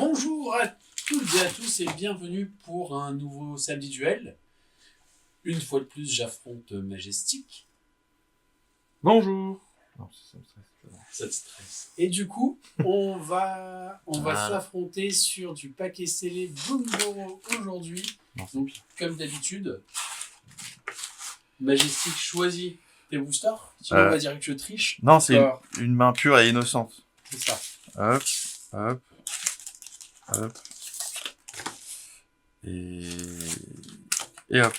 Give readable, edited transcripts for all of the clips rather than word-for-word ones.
Bonjour à toutes et à tous et bienvenue pour un nouveau samedi duel. Une fois de plus, j'affronte Majestic. Bonjour. Non, ça me stresse. Ça te stresse. Et du coup, on va s'affronter sur du paquet scellé Boomboro aujourd'hui. Donc, comme d'habitude, Majestic choisit tes boosters. Sinon, on va dire que je triche. Non, c'est une main pure et innocente. C'est ça. Hop, hop, hop. Et hop.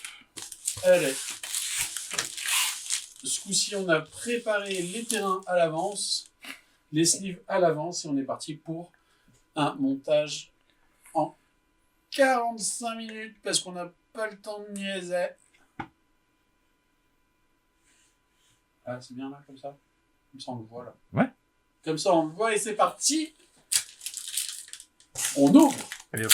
Allez. Ce coup-ci, on a préparé les terrains à l'avance, les sleeves à l'avance, et on est parti pour un montage en 45 minutes parce qu'on n'a pas le temps de niaiser. Ah, c'est bien là, comme ça? Comme ça, on le voit là. Ouais. Comme ça, on le voit et c'est parti. On ouvre. Allez hop.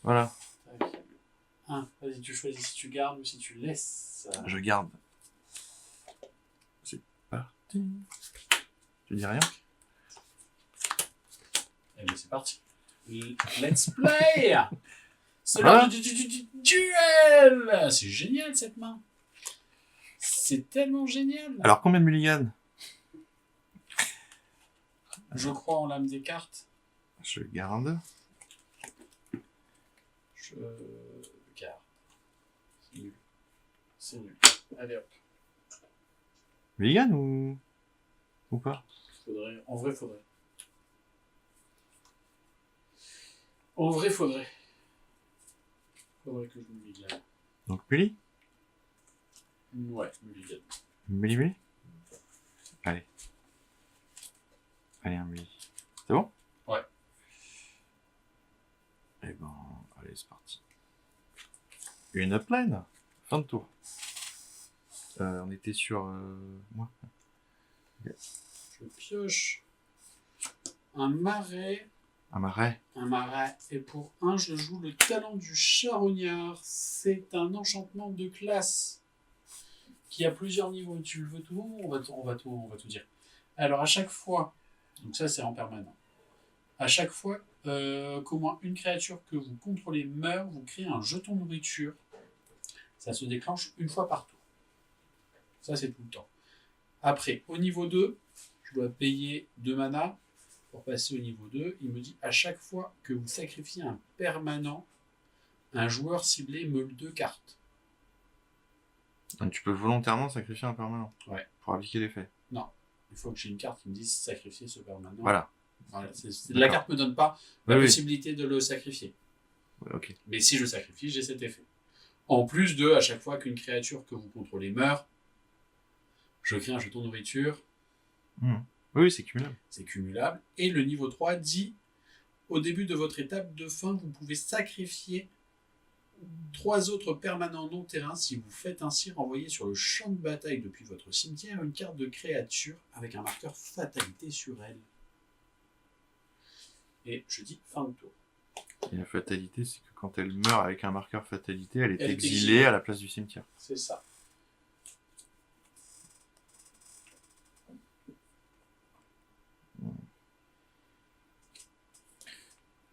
Voilà. Vas-y, tu choisis si tu gardes ou si tu laisses. Je garde. C'est parti. Tu dis rien? Eh bien, c'est parti. Let's play. C'est l'heure du duel. C'est génial cette main. C'est tellement génial. Alors, combien de mulligans? Je crois en l'âme des cartes. Je garde. Je garde. C'est nul. C'est nul. Allez hop. Mulligan ou pas? Faudrait. En vrai, faudrait. En vrai, faudrait. Faudrait que je mulligan. Donc, mulli? Ouais, mulligan. Mulli? Allez. Allez, un mulli. C'est bon? Ouais. Eh ben, allez, c'est parti. Une plaine. Fin de tour. On était sur... moi. Okay. Je pioche un marais. Un marais. Un marais. Et pour un, je joue le talent du charognard. C'est un enchantement de classe qui a plusieurs niveaux. Tu le veux tout? On va tout dire. Alors, à chaque fois... Donc ça, c'est en permanent. À chaque fois qu'au moins une créature que vous contrôlez meurt, vous créez un jeton nourriture. Ça se déclenche une fois par tour. Ça, c'est tout le temps. Après, au niveau 2, je dois payer 2 mana pour passer au niveau 2. Il me dit, à chaque fois que vous sacrifiez un permanent, un joueur ciblé meule 2 cartes. Donc tu peux volontairement sacrifier un permanent. Ouais. Pour appliquer l'effet. Non. Il faut que j'ai une carte qui me dise sacrifier ce permanent. Voilà. La carte ne me donne pas la possibilité de le sacrifier. Ouais, ok. Mais si je sacrifie, j'ai cet effet. En plus de, à chaque fois qu'une créature que vous contrôlez meurt, je crée un jeton nourriture. Oui, c'est cumulable. C'est cumulable. Et le niveau 3 dit, au début de votre étape de fin, vous pouvez sacrifier 3 autres permanents non-terrain. Si vous faites ainsi, renvoyer sur le champ de bataille depuis votre cimetière une carte de créature avec un marqueur fatalité sur elle. Et je dis fin de tour. Et la fatalité, c'est que quand elle meurt avec un marqueur fatalité, elle est exilée à la place du cimetière. C'est ça.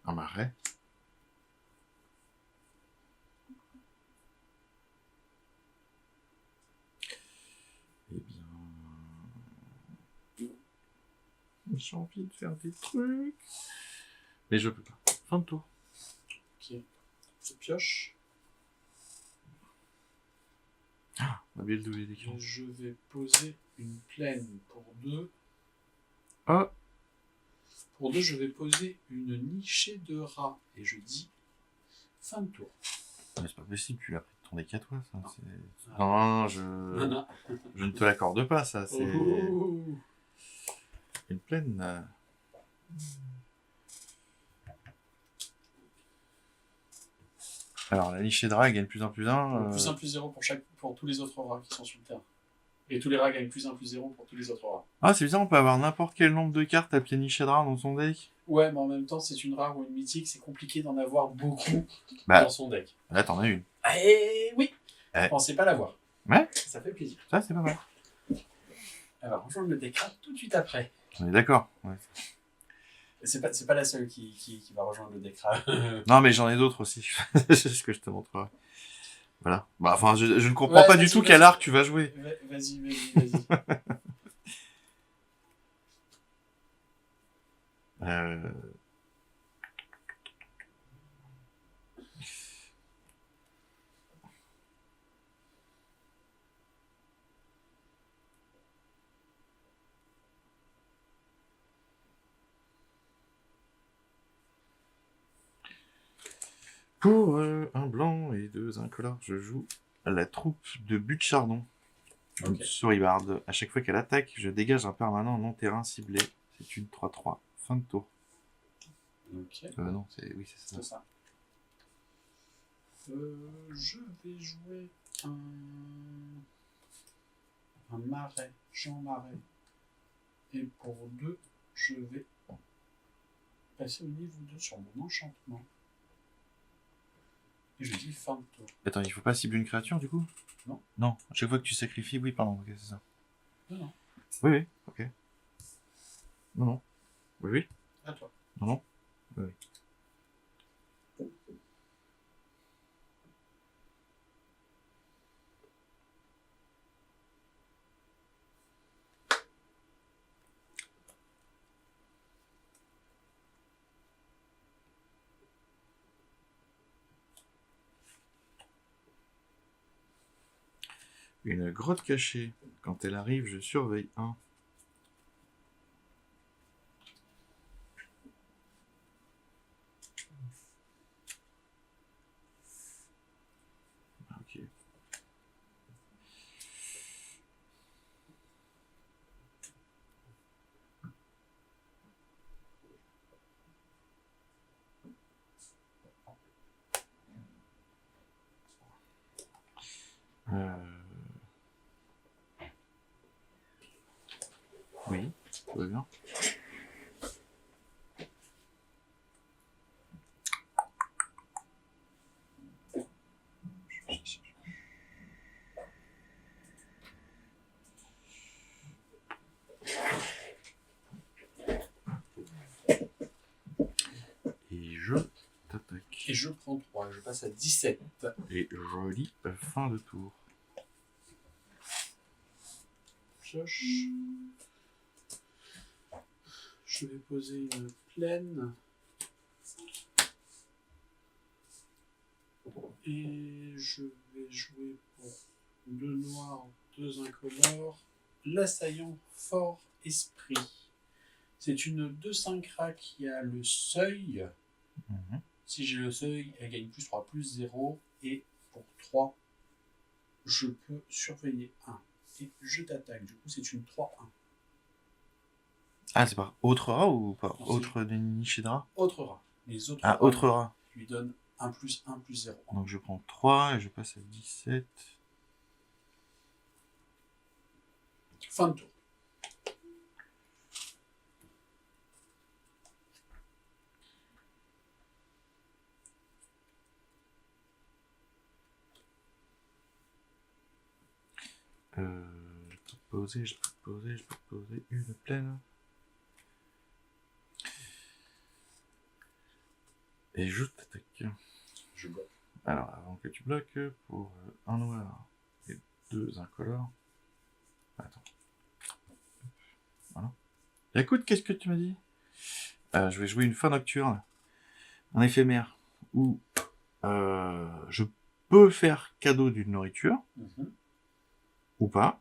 Un marais. Eh bien... J'ai envie de faire des trucs. Mais je peux pas. Fin de tour. Ok. Je pioche. Ah, on a bien le doublé des cartes. Je vais poser une plaine pour 2. Ah. Pour 2, je vais poser une nichée de rats. Et je dis fin de tour. Mais c'est pas possible, tu l'as pris de ton deck à toi, ça. Non, je ne te l'accorde pas, ça. C'est une plaine. Alors, la nichée de rats gagne plus 1/+1. Plus 1/+0 pour tous les autres rats qui sont sur le terrain. Et tous les rats gagnent plus 1, plus 0 pour tous les autres rats. Ah, c'est bizarre, on peut avoir n'importe quel nombre de cartes appelées Nishadra dans son deck. Ouais, mais en même temps, c'est une rare ou une mythique, c'est compliqué d'en avoir beaucoup Bah, dans son deck. là, t'en as une. Eh oui, Ouais. je pensais pas l'avoir. Ouais. Ça fait plaisir. Ça, c'est pas mal. Elle va rejoindre le deck rat tout de suite après. On est d'accord. Ouais. C'est pas la seule qui va rejoindre le deck rat. Non, mais j'en ai d'autres aussi. C'est ce que je te montrerai. Voilà. Bah, enfin, je ne comprends Ouais, pas du vas-y, tout vas-y. quel arc tu vas jouer. Vas-y. Euh... Pour un blanc et 2 incolores, je joue la troupe de Butchardon. Ok. Souribard. À chaque fois qu'elle attaque, je dégage un permanent non-terrain ciblé. C'est une 3-3. Fin de tour. Ok. Non, oui, c'est ça. C'est ça. Je vais jouer un marais, Jean Marais. Et pour 2, je vais passer au niveau 2 sur mon enchantement. Et je dis fin de tour. Attends, il faut pas cibler une créature du coup? Non. Non, à chaque fois que tu sacrifies, oui, pardon, ok, c'est ça. Non. Oui, ok. Non. Oui. À toi. Non. Oui. Une grotte cachée. Quand elle arrive, je surveille un. Ok. Oui, tout va bien. Et je t'attaque. Et je prends 3, je passe à 17. Et joli fin de tour. Pioche. Je vais poser une plaine. Et je vais jouer pour 2 noirs, 2 incolores. L'assaillant fort esprit. C'est une 2-5 rat qui a le seuil. Mhm. Si j'ai le seuil, elle gagne plus 3, plus 0. Et pour 3, je peux surveiller 1. Et je t'attaque. Du coup, c'est une 3-1. Ah, c'est pas autre rat ou pas? Non, Autre de Nishidra? Autre rat. Les autres Ah, rats autre rat. lui donnent 1 plus 1 plus 0. Donc je prends 3 et je passe à 17. Fin de tour. Je peux poser une plaine. Et je t'attaque. Je bloque. Alors, avant que tu bloques, pour un noir et 2 incolores. Attends. Voilà. Écoute, qu'est-ce que tu m'as dit? Je vais jouer une fin nocturne. Un éphémère. Où je peux faire cadeau d'une nourriture. Ou pas.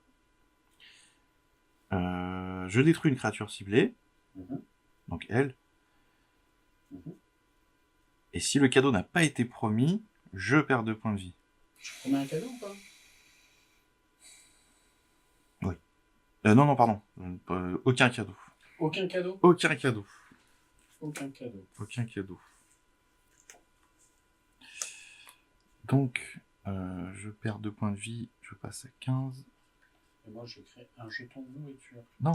Je détruis une créature ciblée. Donc elle. Et si le cadeau n'a pas été promis, je perds 2 points de vie. Tu promets un cadeau ou pas? Oui. Non, pardon. Aucun cadeau. Aucun cadeau? Aucun cadeau. Aucun cadeau. Aucun cadeau. Donc, je perds 2 points de vie, je passe à 15. Et moi, je crée un jeton de nourriture. Non.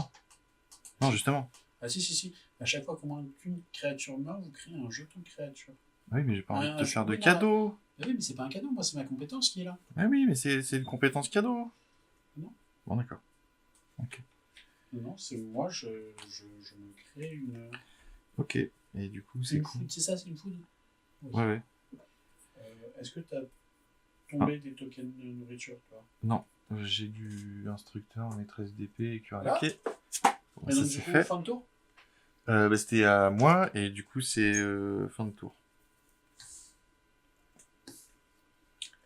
Non, justement. Ah si. À chaque fois qu'une créature meurt, vous créez un jeton de créature. Oui, mais j'ai pas envie de te faire de oui, non, cadeau. Ah oui, mais c'est pas un cadeau, moi, c'est ma compétence qui est là. Ah oui, mais c'est une compétence cadeau. Non. Bon, d'accord. Ok. Non, c'est moi, je me crée une... Ok. Et du coup, c'est Une cool. food, c'est ça, c'est une food? Oui. Ouais. Est-ce que tu as tombé des tokens de nourriture, toi? Non. J'ai du instructeur, maîtresse d'épée et cuirassé. Voilà. Ok. Bon, Mais ça donc, c'est du coup, fait. fin de tour? C'était à moi et du coup c'est fin de tour.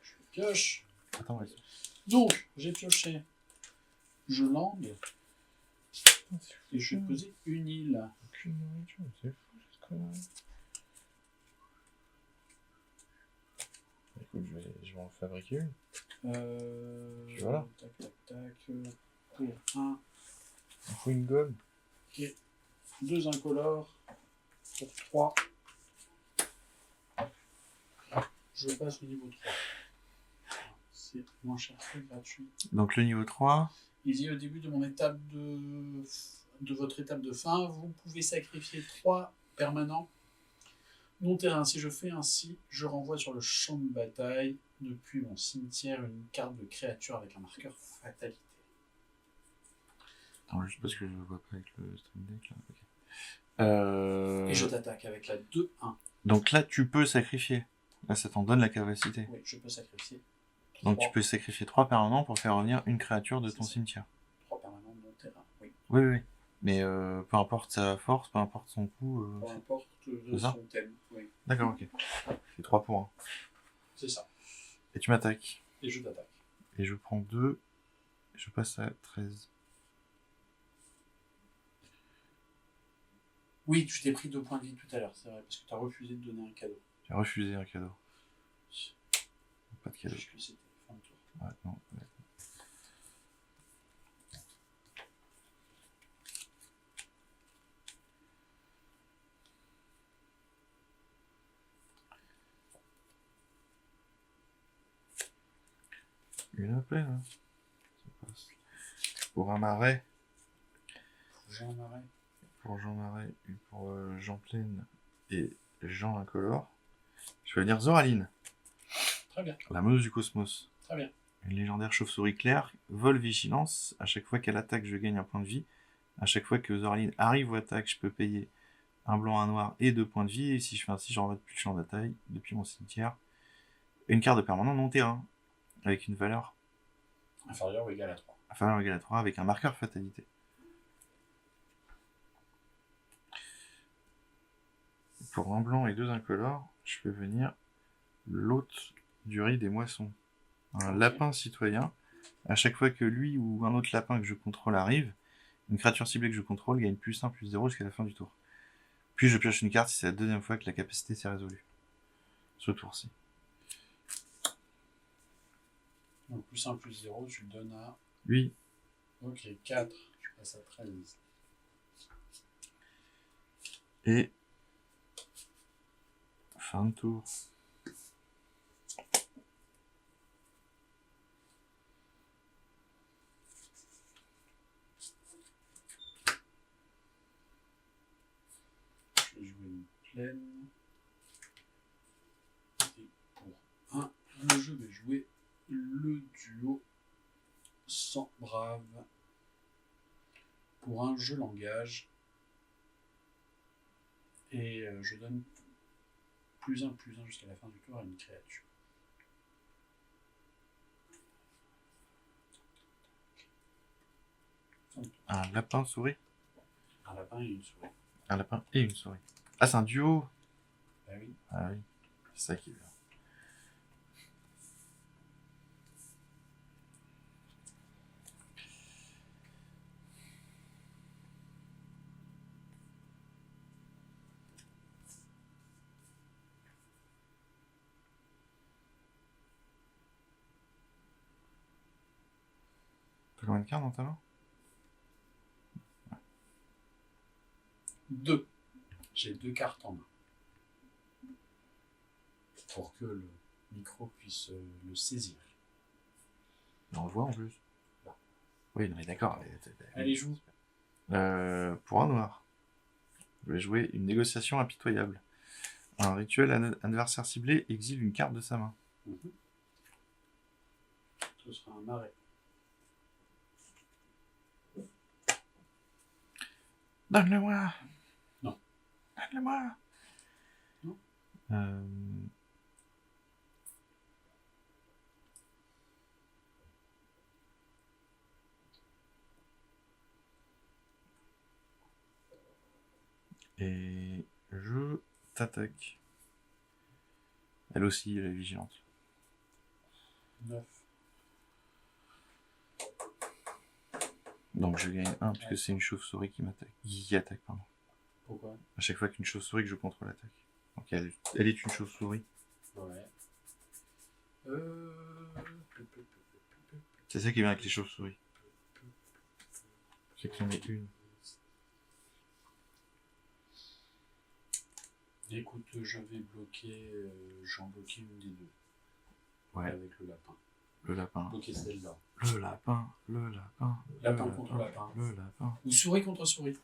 Je pioche. Attends, vas-y. Donc, j'ai pioché. Je lande. Et je vais poser une île. Aucune nourriture, c'est fou cette connerie. Écoute, je vais en fabriquer une. Puis voilà. Tac. Pour un. Il faut une gomme. Et 2 incolores. Pour 3. Je passe au niveau 3. C'est moins cher, c'est gratuit. Donc le niveau 3. Il dit au début de mon étape de votre étape de fin, vous pouvez sacrifier 3 permanents non terrain. Si je fais ainsi, je renvoie sur le champ de bataille depuis mon cimetière une carte de créature avec un marqueur fatalité. Attends, juste parce que je vois pas avec le Stream Deck là. Okay. Et je t'attaque avec la 2-1. Donc là tu peux sacrifier. Là ça t'en donne la capacité. Oui, je peux sacrifier. 3. Donc tu peux sacrifier 3 permanents pour faire revenir une créature de ton cimetière. 3 permanents non terrain, oui. Oui. Mais peu importe sa force, peu importe son coup. Peu importe son thème, oui. D'accord, ok. C'est 3 pour 1. C'est ça. Et tu m'attaques. Et je t'attaque. Et je prends 2. Et je passe à 13. Oui, tu t'es pris 2 points de vie tout à l'heure, c'est vrai, parce que tu as refusé de donner un cadeau. J'ai refusé un cadeau. Pas de cadeau. Puisque c'était fin de tour. Ouais, non. Ouais. Une pleine, hein. Ça passe. Pour un marais. Jean Marais. Pour Jean Marais et pour Jean Pleine et Jean Incolore. Je vais dire Zoraline. Très bien. La meuse du cosmos. Très bien. Une légendaire chauve-souris claire, vol vigilance. À chaque fois qu'elle attaque, je gagne un point de vie. À chaque fois que Zoraline arrive ou attaque, je peux payer un blanc, un noir et 2 points de vie. Et si je fais ainsi, je renvoie depuis le champ de bataille, depuis mon cimetière, une carte de permanent non terrain, avec une valeur inférieure ou égale à 3. Inférieure ou égale à 3, avec un marqueur fatalité. Pour un blanc et 2 incolores, je fais venir l'hôte du riz des moissons. Un lapin citoyen. À chaque fois que lui ou un autre lapin que je contrôle arrive, une créature ciblée que je contrôle gagne +1, +0 jusqu'à la fin du tour. Puis je pioche une carte si c'est la deuxième fois que la capacité s'est résolue. Ce tour-ci. Donc +1, +0, tu le donnes à... Oui. Ok, 4, je passe à 13. Et... fin de tour. Je vais jouer une plaine. Et pour un, je vais jouer le duo sans brave. Pour un, je l'engage. Et je donne +1, +1 jusqu'à la fin du tour à une créature. Un lapin souris. Un lapin et une souris. Un lapin et une souris. Ah, c'est un duo. Ah oui. Ah oui. C'est ça qui est bien. T'as combien de cartes dans ta main? 2. J'ai 2 cartes en main. Pour que le micro puisse le saisir. On le voit en plus. Là. Oui, non, mais d'accord. Allez, joue. Pour un noir, je vais jouer une négociation impitoyable. Un rituel adversaire ciblé exile une carte de sa main. Ce sera un marais. Donne-le-moi. Non. Donne-le-moi. Non. Et je t'attaque. Elle aussi, elle est vigilante. 9. Donc je gagne 1 puisque c'est une chauve-souris qui m'attaque. Qui attaque, pardon. Pourquoi? À chaque fois qu'une chauve-souris que je contrôle attaque. Donc elle est une chauve-souris. Ouais. C'est ça qui vient avec les chauves-souris. C'est qu'il y en ait une. Écoute, je vais bloquer. J'en bloquer une des deux. Ouais. Avec le lapin. Le lapin. Bloquer celle-là. Le lapin. Le lapin. Lapin contre lapin. Le lapin. Ou souris contre souris.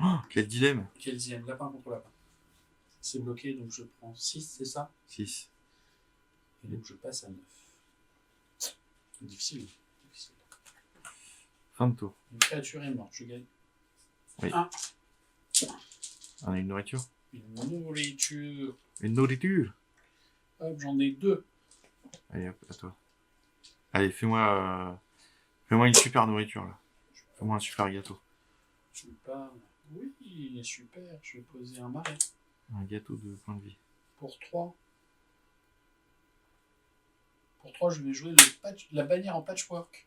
Oh, quel dilemme. Quel dixième? Lapin contre lapin. C'est bloqué, donc je prends 6, c'est ça? 6. Et donc je passe à 9. Difficile. Difficile. Fin de tour. Une créature est morte, je gagne. Oui. 1. On a une nourriture. Une nourriture. Une nourriture. Hop, j'en ai 2. Allez, hop, à toi. Allez, fais-moi une super nourriture, là. Fais-moi un super gâteau. Je sais pas. Oui, super. Je vais poser un marais. Un gâteau de point de vie. Pour 3. Pour 3, je vais jouer la bannière en patchwork.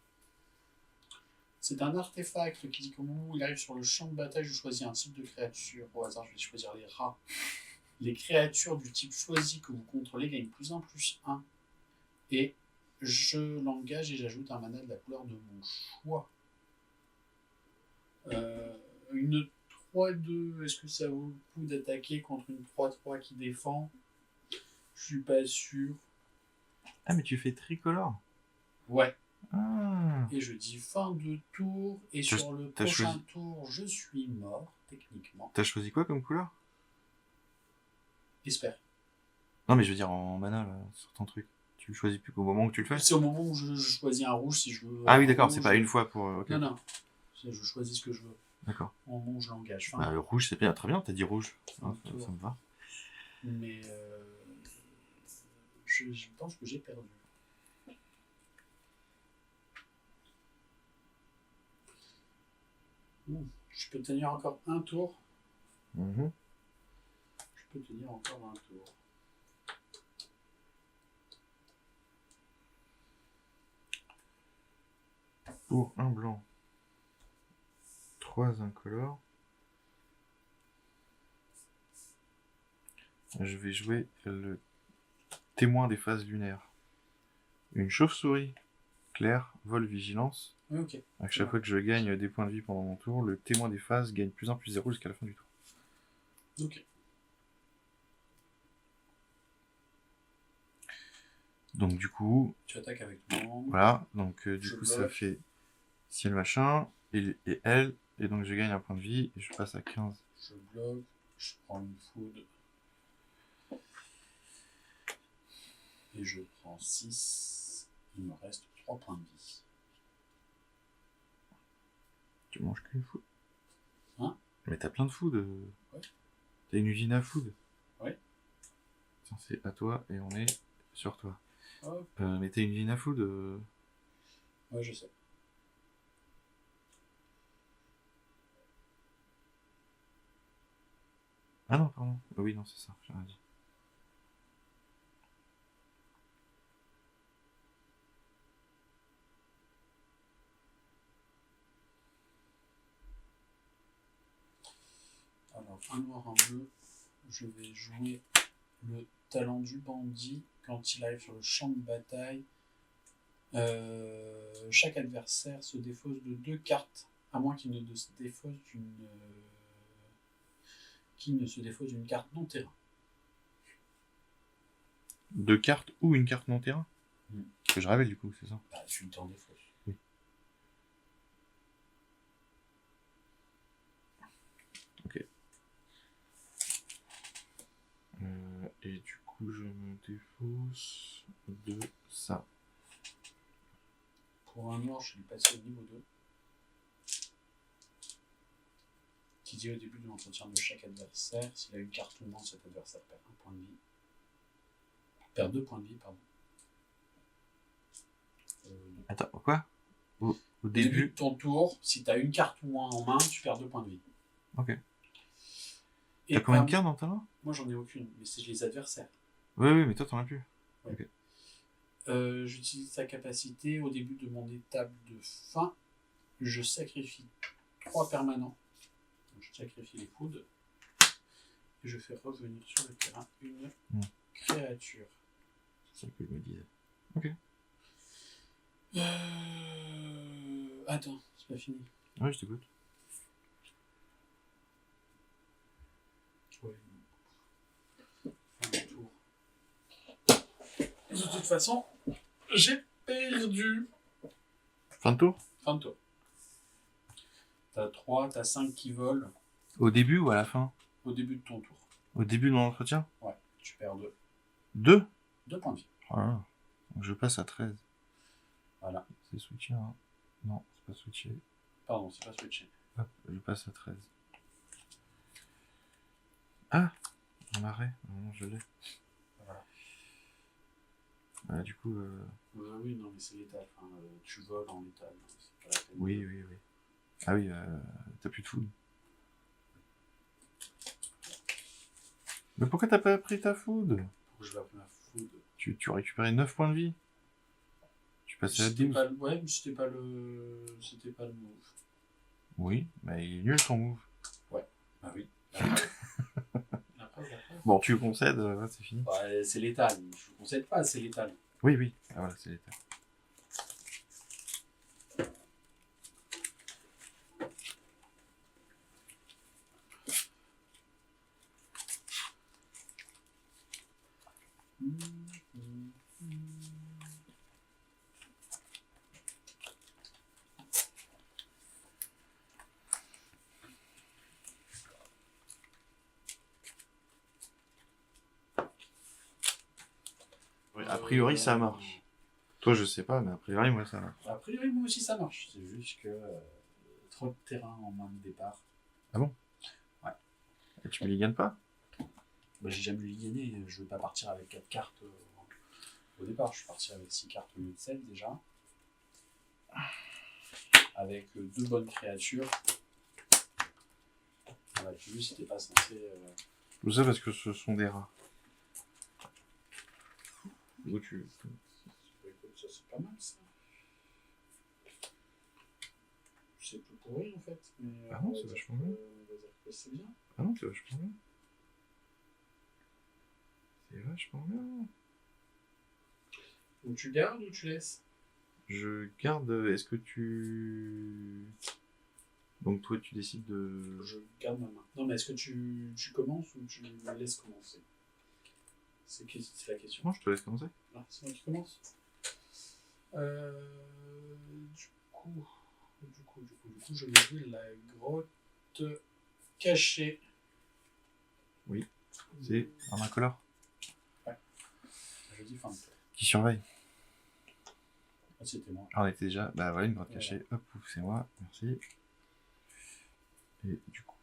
C'est un artefact qui dit qu'au moment où il arrive sur le champ de bataille, je choisis un type de créature. Au hasard, je vais choisir les rats. Les créatures du type choisi que vous contrôlez gagnent +1/+1. Et je l'engage et j'ajoute un mana de la couleur de mon choix. Une 3-2, est-ce que ça vaut le coup d'attaquer contre une 3-3 qui défend? Je suis pas sûr. Ah, mais tu fais tricolore. Ouais. Ah. Et je dis fin de tour, et sur le prochain tour, je suis mort, techniquement. T'as choisi quoi comme couleur? Espère. Non, mais je veux dire en mana, là, sur ton truc. Tu le choisis plus qu'au moment où tu le fais? C'est au moment où je choisis un rouge si je veux. Ah oui, d'accord, c'est pas une fois pour... Okay. Non, non. Je choisis ce que je veux. D'accord. Au moment où je l'engage. Enfin, bah, le rouge, c'est bien, très bien, t'as dit rouge. Ah, ça me va. Mais je pense que j'ai perdu. Je peux tenir encore un tour. Je peux tenir encore un tour. Pour un blanc, 3 incolores, je vais jouer le témoin des phases lunaires. Une chauve-souris claire, vol, vigilance. Oui, ok. À chaque fois que je gagne des points de vie pendant mon tour, le témoin des phases gagne +1/+0 jusqu'à la fin du tour. Ok. Donc du coup... Tu attaques avec moi. Voilà, donc du coup ça fait ciel machin, et elle, et donc je gagne un point de vie, et je passe à 15. Je bloque, je prends une foudre. Et je prends 6. Il me reste 3 points de vie. Tu manges qu'une food. Hein? Mais t'as plein de food. Ouais. T'as une usine à food. Ouais. Tiens, c'est à toi et on est sur toi. Hop. Mais t'as une usine à food. Ouais, je sais. Ah non, pardon. Ah oui, non, c'est ça, j'ai rien dit. Alors, un noir, un bleu. Je vais jouer le talent du bandit. Quand il arrive sur le champ de bataille, chaque adversaire se défausse de 2 cartes, à moins qu'il ne se défausse d'une carte non terrain. 2 cartes ou une carte non terrain. Que je révèle du coup, c'est ça. Bah, tu t'en défausses. Oui. Et du coup, je me défausse de ça. Pour un noir, je l'ai passé au niveau 2. Qui dit au début de l'entretien de chaque adversaire, s'il a une carte ou non, cet adversaire perd 1 point de vie. Perd 2 points de vie, pardon. Attends, quoi? Au Au début de début. ton tour, si tu as une carte ou moins en main, tu perds 2 points de vie. Ok. Et T'as combien de cartes dans ta main? Moi, j'en ai aucune, mais c'est les adversaires. Oui, mais toi, t'en as plus. Ouais. Ok. J'utilise sa capacité au début de mon étape de fin. Je sacrifie 3 permanents. Donc, je sacrifie les coudes. Et je fais revenir sur le terrain une créature. C'est ça que je me disais. Ok. Attends, c'est pas fini. Ouais, je t'écoute. Ouais. Fin de tour. De toute façon, j'ai perdu. Fin de tour? Fin de tour. T'as 3, t'as 5 qui volent. Au début ou à la fin? Au début de ton tour. Au début de mon entretien? Ouais, tu perds 2. 2? 2 points de vie. Voilà. Donc je passe à 13. Voilà. C'est switché, hein? Non, c'est pas switché. Pardon, c'est pas switché. Hop, je passe à 13. Ah! En arrêt? Non, je l'ai. Voilà. Du coup... oui, non, mais c'est létal. Enfin, tu voles en létal. C'est pas la peine. Oui. Ah oui, t'as plus de food. Mais pourquoi t'as pas pris ta food? Pourquoi je vais appeler ma food? Tu récupérais 9 points de vie. Tu passais à 12. Ouais, mais c'était pas le move. Oui, mais il est nul ton move. Ouais, bah oui. Après. Bon, tu concèdes, c'est fini. Bah, c'est létal. Je ne concède pas, c'est létal. Oui. Ah, voilà, c'est létal. A priori, ça marche. Toi, je sais pas, mais a priori, moi, ça marche. A priori, moi aussi, ça marche. C'est juste que trop de terrain en main de départ. Ah bon? Ouais. Et tu me liganes pas? Bah, j'ai jamais ligané. Je veux pas partir avec 4 cartes au départ. Je suis parti avec 6 cartes au lieu de 7 déjà. Avec 2 bonnes créatures. Voilà, tu vois, c'était pas censé. Tout ça parce que ce sont des rats. Où tu... Écoute, ça c'est pas mal ça. C'est plus pourri en fait. Mais, ah non, c'est vachement bien. On va dire que c'est bien. Ah non, c'est vachement bien. C'est vachement bien. Donc tu gardes ou tu laisses? Je garde. Est-ce que tu... Donc toi, tu décides de... Je garde ma main. Non, mais est-ce que tu commences ou tu me laisses commencer? C'est la question. Non, je te laisse commencer. Ah, c'est moi qui commence. Du coup, je vais jouer la grotte cachée. Oui. C'est un incolore. Ouais. Je dis fin de tour. Qui surveille. Ah, c'était moi. Ah, on était déjà... Bah voilà, une grotte cachée. Hop, c'est moi. Merci. Et du coup...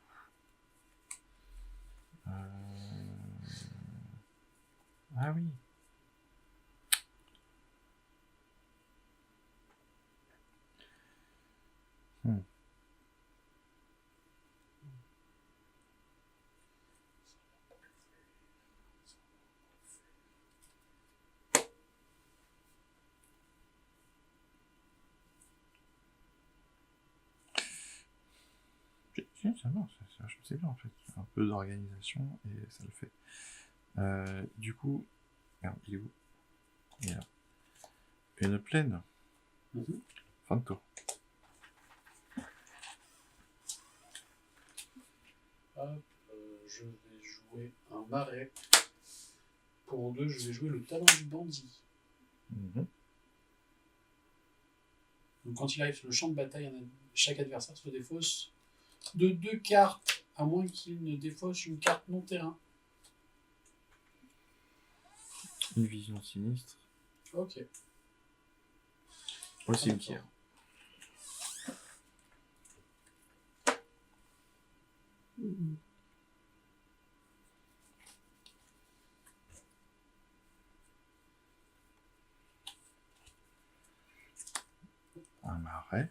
Ah oui. Si, ça marche, c'est bien en fait. Un peu d'organisation et ça le fait. Du coup, merde, il est où? Il est là. Une plaine. Fin de tour. Hop, je vais jouer un marais. Pour 2, je vais jouer le talent du bandit. Donc quand il arrive sur le champ de bataille, chaque adversaire se défausse de 2 cartes, à moins qu'il ne défausse une carte non terrain. une vision sinistre Ok. au cimetière. Un marais.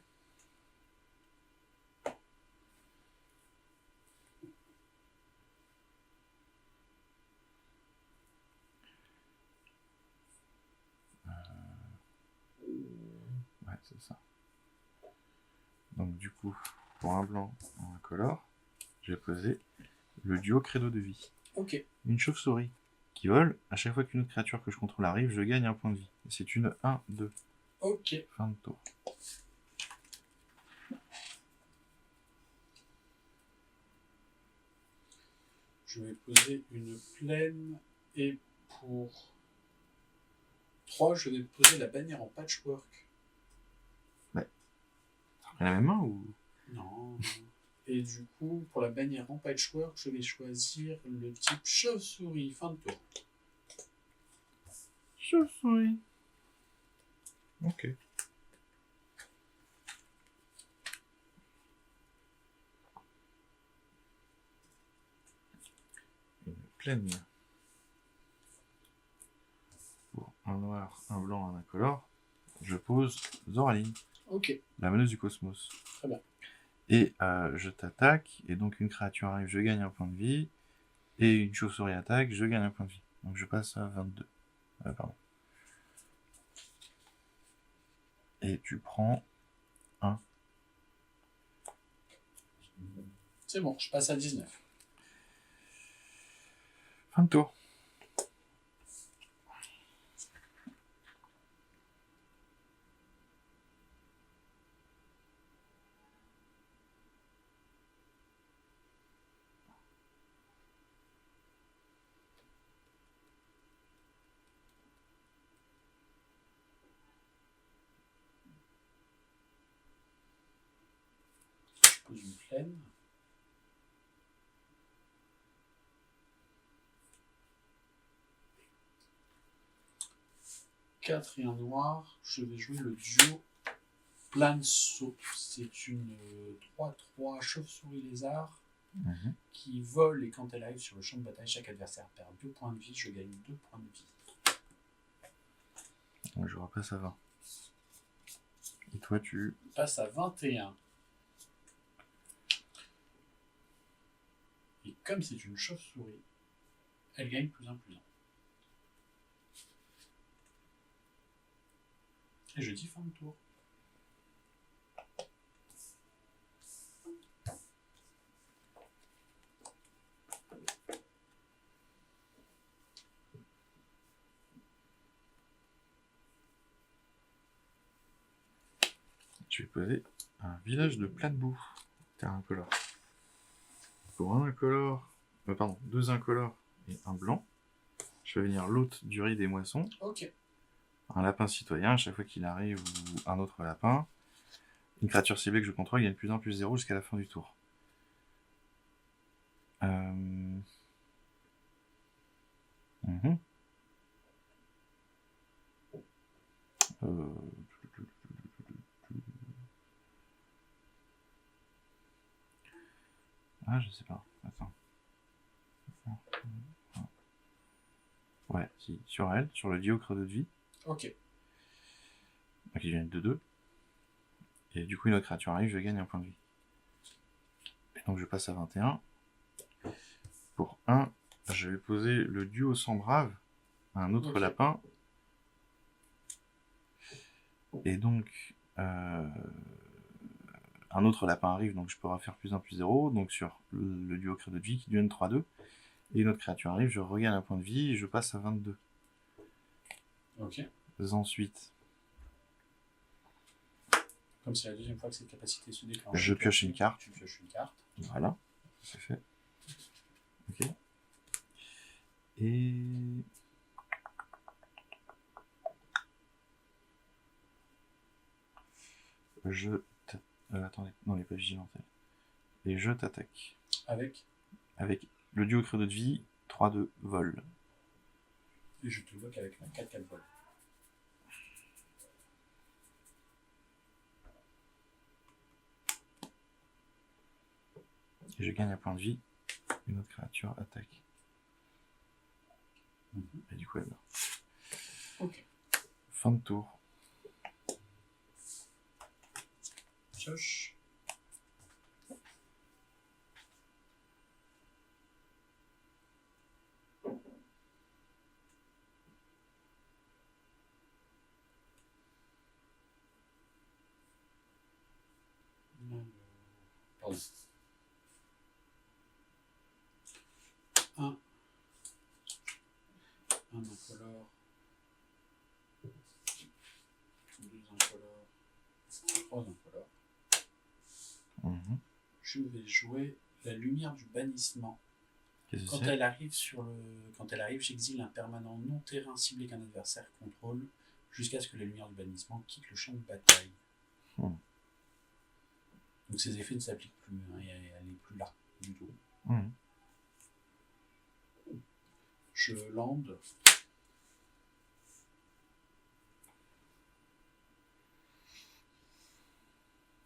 Ouais, c'est ça. Donc du coup, pour un blanc, un incolore, j'ai posé le duo credo de vie. Ok. Une chauve-souris qui vole. À chaque fois qu'une autre créature que je contrôle arrive, je gagne un point de vie. Et c'est une 1-2. Ok. Fin de tour. Je vais poser une plaine et pour 3, je vais poser la bannière en patchwork. Ouais. Ça prend la même main ou... Non. Et du coup, pour la bannière en patchwork, je vais choisir le type chauve-souris. Fin de tour. Chauve-souris. Ok. Une plaine. Pour un noir, un blanc, un incolore, je pose Zoraline, Ok. la meneuse du cosmos. Très bien. Et je t'attaque, et donc une créature arrive, je gagne un point de vie, et une chauve-souris attaque, je gagne un point de vie. Donc je passe à 22. Pardon. Et tu prends un. C'est bon, je passe à 19. Fin de tour. Je pose une plaine. Quatre et un noir. Je vais jouer le duo Planso. C'est une 3-3 chauve-souris lézard qui vole et quand elle arrive sur le champ de bataille, chaque adversaire perd 2 points de vie. Je gagne 2 points de vie. Donc je repasse à 20. Et toi tu... Passe à 21. Et comme c'est une chauve-souris, elle gagne +1/+1. Et je dis fin de tour. Je vais poser un village de plein de boue. Terre incolore. Pour un incolore... pardon, 2 incolores et un blanc. Je vais venir l'hôte du riz des moissons. Ok. Un lapin citoyen, à chaque fois qu'il arrive, ou un autre lapin. Une créature ciblée que je contrôle gagne +1/+0 jusqu'à la fin du tour. Ah, je sais pas. Attends. Ouais, si. Sur elle, sur le duo credo de vie. Ok. Donc il gagne 2-2. Et du coup, une autre créature arrive, je gagne un point de vie. Et donc je passe à 21. Pour 1, je vais poser le duo sans brave, un autre lapin. Et donc, un autre lapin arrive, donc je pourrai faire +1/+0. Donc sur le duo credo de vie qui donne 3-2. Et une autre créature arrive, je regagne un point de vie et je passe à 22. Ok. Ensuite, comme c'est la deuxième fois que cette capacité se déclenche, je pioche une carte. Tu pioches une carte. Voilà, c'est fait. Ok. Et... attendez, non, elle n'est pas vigilante. Et je t'attaque. Avec le duo credo de vie, 3-2, vol. Et je te bloque avec ma 4-4 vol. Et je gagne un point de vie. Une autre créature attaque. Et du coup, elle meurt. Ok. Fin de tour. Pioche. Pardon. Un incolore. Deux incolores. Trois incolores. Je vais jouer la lumière du bannissement. Quand elle arrive j'exile un permanent non terrain ciblé qu'un adversaire contrôle jusqu'à ce que la lumière du bannissement quitte le champ de bataille. Donc ces effets ne s'appliquent plus, hein, elle n'est plus là du tout. Je lande.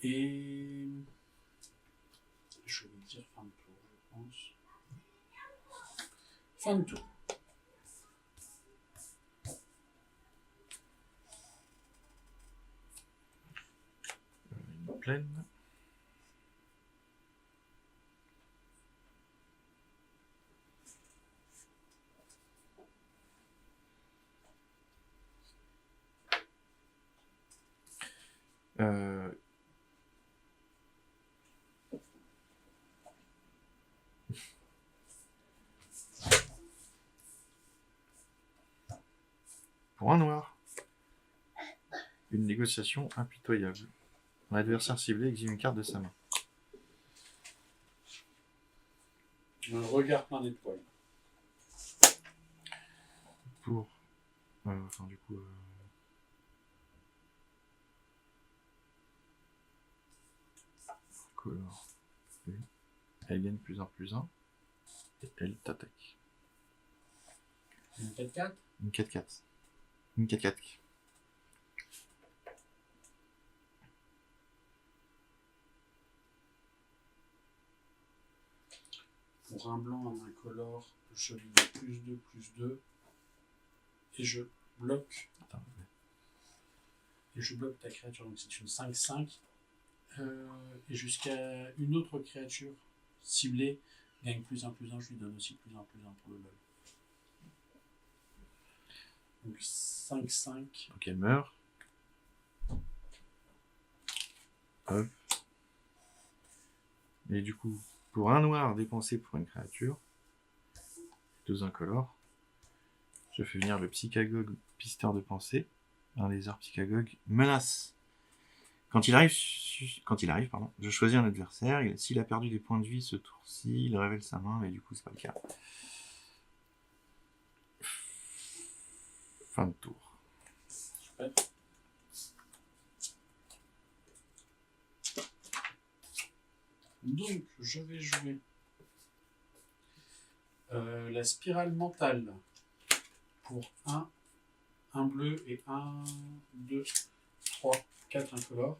Et je vais dire fin de tour, je pense. Fin de tour. Une plaine. Pour un noir. Une négociation impitoyable. L'adversaire ciblé exile une carte de sa main. Un regard plein d'étoiles. Pour... Color. Elle gagne plus 1/+1. Et elle t'attaque. Une 4-4. Une 4-4. Une 4-4. Pour un blanc, un incolore, je lui mets +2/+2. Et je bloque. Attends. Et je bloque ta créature. Donc c'est une 5-5. Et jusqu'à une autre créature ciblée gagne +1/+1. Je lui donne aussi +1/+1 pour le LOL. Donc 5-5. Donc elle meurt. Hop. Et du coup, pour un noir dépensé pour une créature, 2 incolores, je fais venir le psychagogue pisteur de pensée, un lézard psychagogue, menace. Quand il arrive, je choisis un adversaire, s'il a perdu des points de vie ce tour-ci, il révèle sa main, mais du coup c'est pas le cas. Fin de tour. Super. Donc, je vais jouer la spirale mentale pour un bleu et 1, 2, 3, 4 incolores.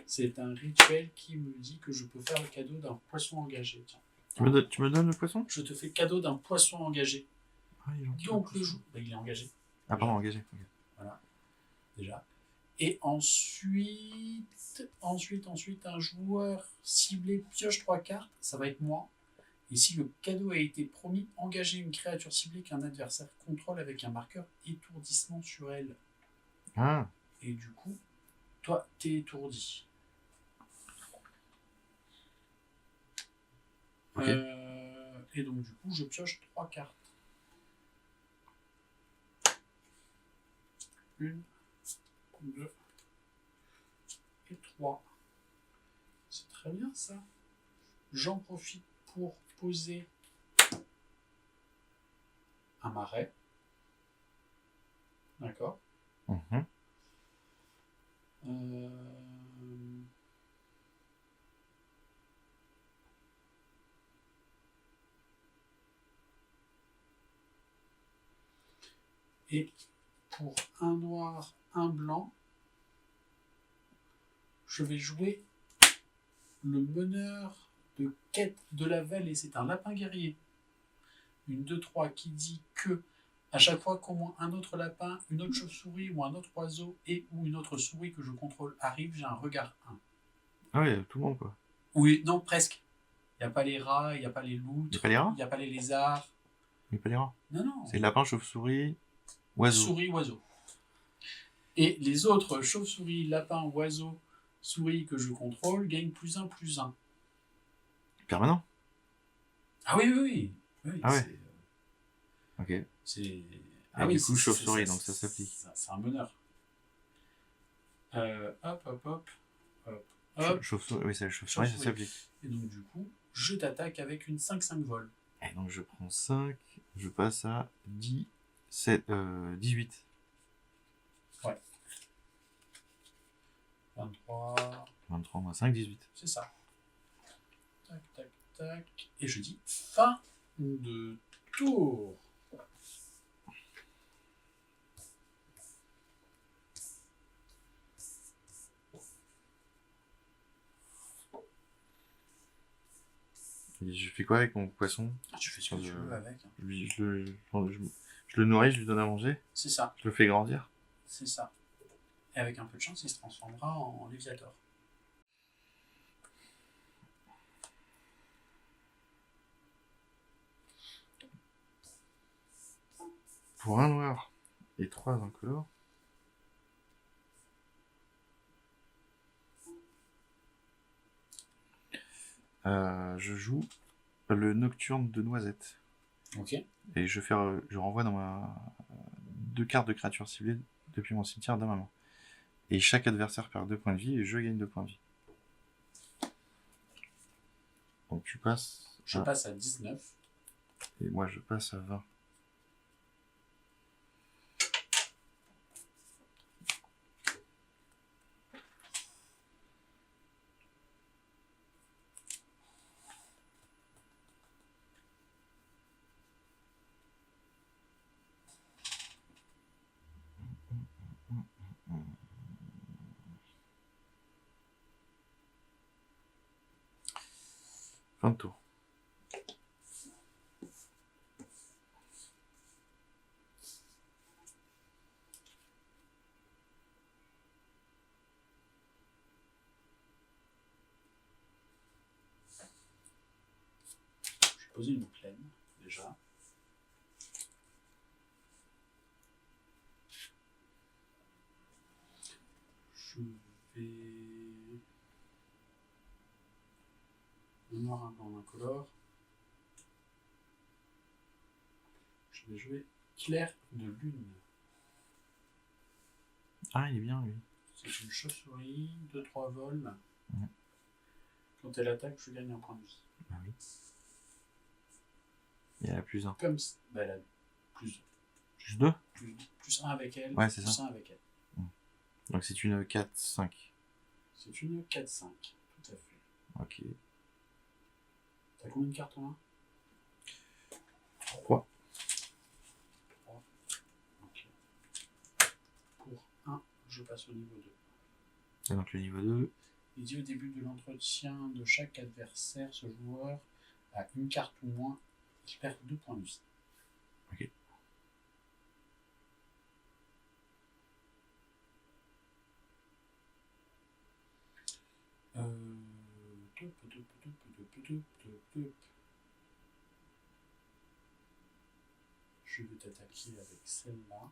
C'est un rituel qui me dit que je peux faire le cadeau d'un poisson engagé. Tiens. Tu me donnes le poisson ? Je te fais cadeau d'un poisson engagé. Ah, il est gentil. Donc le jour, il est engagé. Ah pardon, engagé. Okay. Voilà, déjà. Et ensuite, un joueur ciblé pioche 3 cartes, ça va être moi. Et si le cadeau a été promis, engagez une créature ciblée qu'un adversaire contrôle avec un marqueur étourdissement sur elle. Ah. Et du coup, toi, t'es étourdi. Okay. Et donc du coup, je pioche 3 cartes. 1, 2 et 3. C'est très bien ça. J'en profite pour poser un marais. D'accord. Et pour un noir, un blanc, je vais jouer le meneur de quête de la vallée. C'est un lapin guerrier. Une 2-3 qui dit que à chaque fois qu'au moins un autre lapin, une autre chauve-souris ou un autre oiseau et ou une autre souris que je contrôle arrive, j'ai un regard 1. Ah ouais, tout le monde quoi. Oui, non, presque. Il n'y a pas les rats, il n'y a pas les Il n'y a loutres, pas les rats? il n'y a pas les lézards. Il n'y a pas les rats? Non, non. C'est lapin, chauve-souris, oiseau. Souris, oiseau. Et les autres chauves-souris, lapins, oiseaux, souris que je contrôle gagnent +1/+1. Permanent? Ah oui, oui, oui. Oui, Ah ouais. Ok. C'est... Ah oui, du coup, chauve-souris, donc ça s'applique. C'est un meneur. Hop, hop, hop. Hop, hop. Chauve-souris, oui, c'est la chauve-souris, ça s'applique. Et donc, du coup, je t'attaque avec une 5-5 vol. Et donc, je prends 5, je passe à 18. Ouais. 23. 23 moins 5, 18. C'est ça. Tac, tac, tac. Et je dis fin de tour. Et je fais quoi avec mon poisson? Tu fais ce que tu veux avec. Je le nourris, je lui donne à manger. C'est ça. Je le fais grandir. C'est ça. Et avec un peu de chance, il se transformera en Léviator. Pour un noir et 3 incolores. Je joue le Nocturne de Noisette. Ok. Et je renvoie dans ma 2 cartes de créatures ciblées depuis mon cimetière dans ma main. Et chaque adversaire perd 2 points de vie et je gagne 2 points de vie. Donc tu passes. Je passe à 19. Et moi je passe à 20. Fin de tour. Je vais poser une plaine, déjà. Je vais... Un noir, un blanc, un incolore. Je vais jouer Clair de Lune. Ah, il est bien lui. C'est une chauve-souris, 2-3 vols. Mmh. Quand elle attaque, je gagne un point de vie. Ah oui. Et elle a plus 1. Comme ça. Bah, elle a plus 2. Plus 1 avec elle. Ouais, c'est plus ça. 1 avec elle. Donc c'est une 4-5. C'est une 4-5, tout à fait. Ok. T'as combien de cartes en main? 3. 3. Ok. Pour 1, je passe au niveau 2. Et donc le niveau 2. Il dit au début de l'entretien de chaque adversaire, ce joueur a une carte ou moins, il perd 2 points de vie. Ok. Je vais t'attaquer avec celle-là.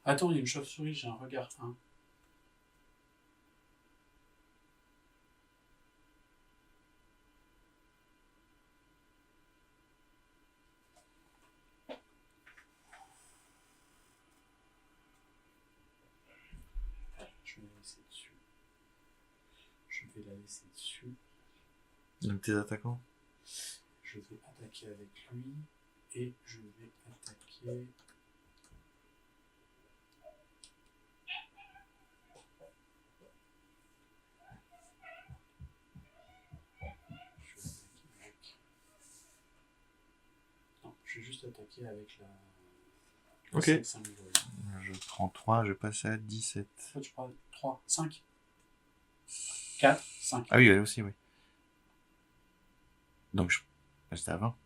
Attends, il y a une chauve-souris, j'ai un regard 1. Je vais la laisser dessus. Je vais la laisser dessus. Donc tes attaquants. Je vais attaquer avec lui. Et je vais attaquer juste attaquer avec la. Ok. 5 euros. Je prends 3, je passe à 17. Toi, tu prends 3, 5, 4, 5. Ah oui, elle aussi, oui. Donc je passe à 20.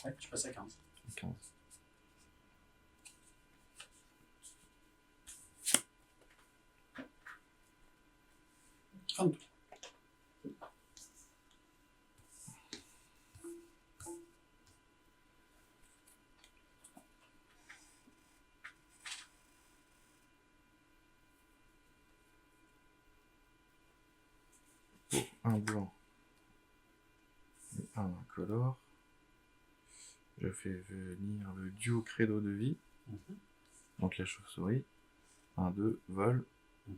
Ouais, tu passes à 15. 15. Fin de tour. Pour un blanc et un incolore, je fais venir le duo credo de vie. Mhm. Donc la chauve-souris. 1, 2, vol. Mhm.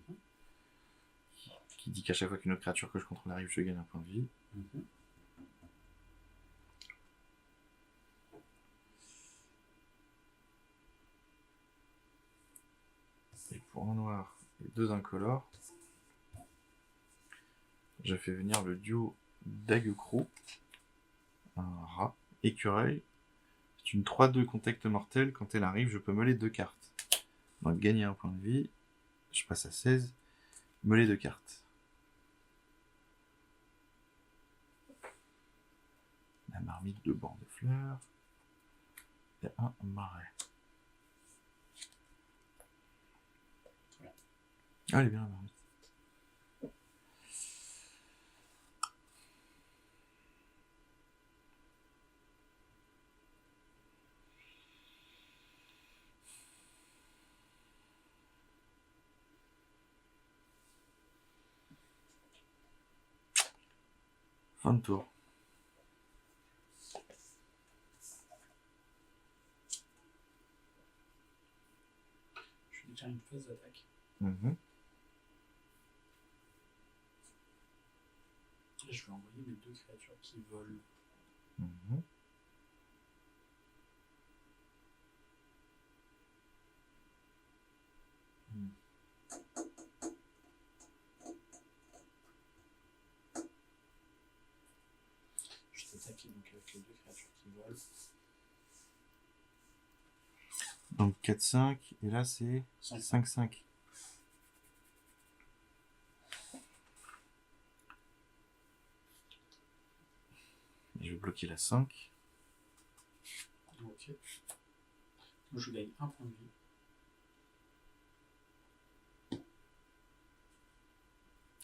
Qui dit qu'à chaque fois qu'une autre créature que je contrôle arrive, je gagne un point de vie. Mhm. Et pour un noir et 2 incolores, je fais venir le duo Daguecroc, un rat, écureuil. C'est une 3-2 contact mortel. Quand elle arrive, je peux meuler 2 cartes. Donc gagner un point de vie. Je passe à 16. Meuler 2 cartes. La marmite de bord de fleurs. Et un marais. Ah, elle est bien la marmite. Fin de tour. Je vais déjà une phase d'attaque. Mhm. Et je vais envoyer mes 2 créatures qui volent. Mhm. Je vais attaquer donc avec les 2 créatures qui volent. Donc 4-5. Et là, c'est 5. 5-5. Et je vais bloquer la 5. Ok. Donc je gagne un point de vie.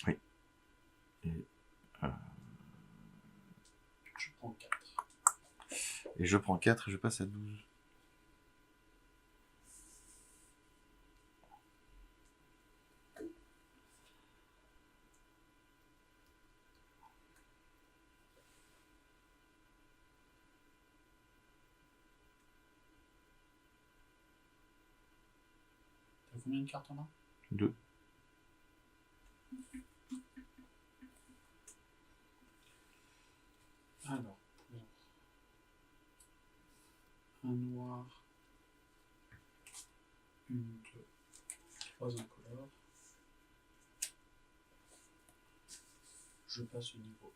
Oui. Et, Je prends 4. et je prends 4 et je passe à 12. T'as combien de cartes en main? 2. Alors, un noir, une, 2, 3 incolores. Je passe au niveau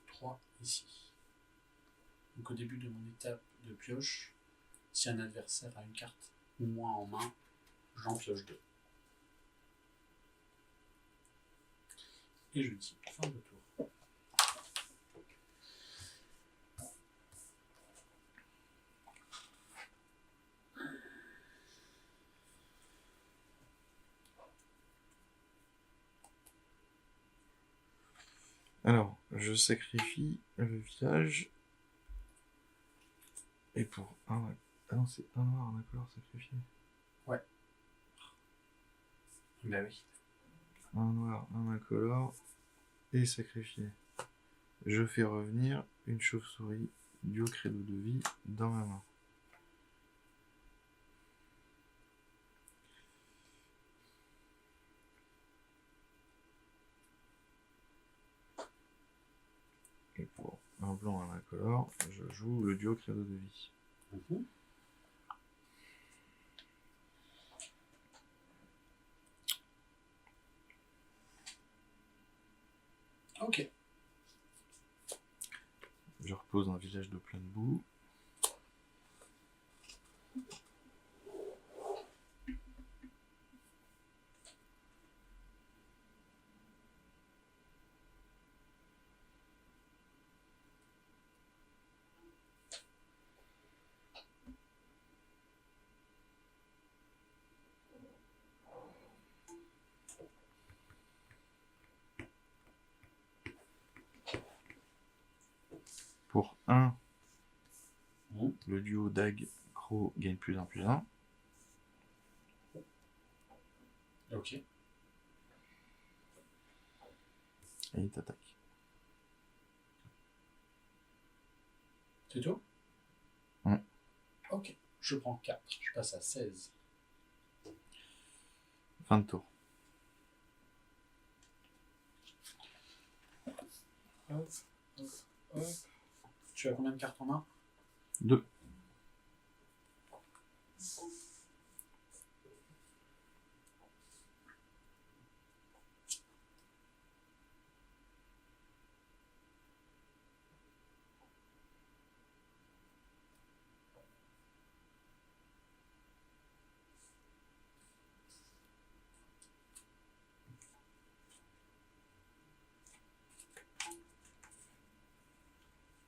3 ici. Donc au début de mon étape de pioche, si un adversaire a une carte ou moins en main, j'en pioche 2. Et je dis fin de tour. Alors, je sacrifie le village. Et pour un... Ah non, c'est un noir, un incolore sacrifié. Ouais. Bah oui. Un noir, un incolore et sacrifié. Je fais revenir une chauve-souris duo credo de vie dans ma main. Et pour un blanc, un incolore, je joue le duo credo de vie. Mhm. Ok. Je repose un village de plein de boue. Pour 1, Mhm. le duo Dag Crow gagne +1/+1. Ok. Et il t'attaque. C'est tout? Ouais. Ok. Je prends 4. Je passe à 16. Fin de tour. Hop, hop, hop. Tu as combien de cartes en main? 2.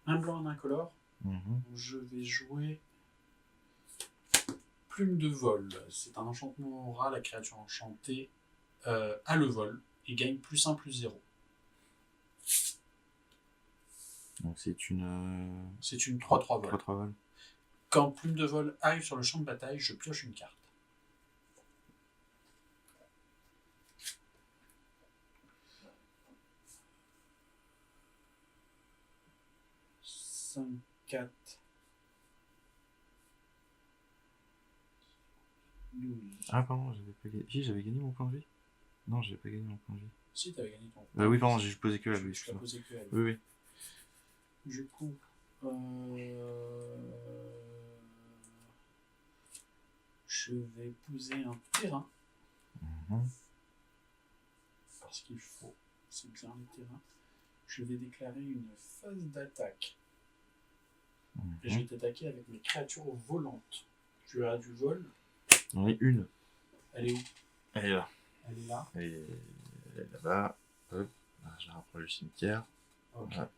Un blanc, un incolore. Mhm. Je vais jouer Plume de vol. C'est un enchantement aura. La créature enchantée a le vol et gagne +1/+0. Donc c'est une... C'est une 3/3 vol. 3 vol. Quand Plume de vol arrive sur le champ de bataille, je pioche une carte. Cinq, 4, 12. Ah pardon, j'avais pas gagné. Si, j'avais gagné mon point de vie. Non, j'avais pas gagné mon point de vie. Si, t'avais gagné ton. Oui, pardon, j'ai posé que elle. Je Oui, l'ai excuse-moi. posé que elle. Oui, oui. Du coup, je vais poser un terrain. Mhm. Parce qu'il faut. C'est bien le terrain. Je vais déclarer une phase d'attaque. Et je vais t'attaquer avec mes créatures volantes. Tu as du vol. J'en ai une. Elle est où? Elle est là. Elle est là. Elle est là-bas. Hop. Ah, je la rapproche du cimetière. Ok. Voilà.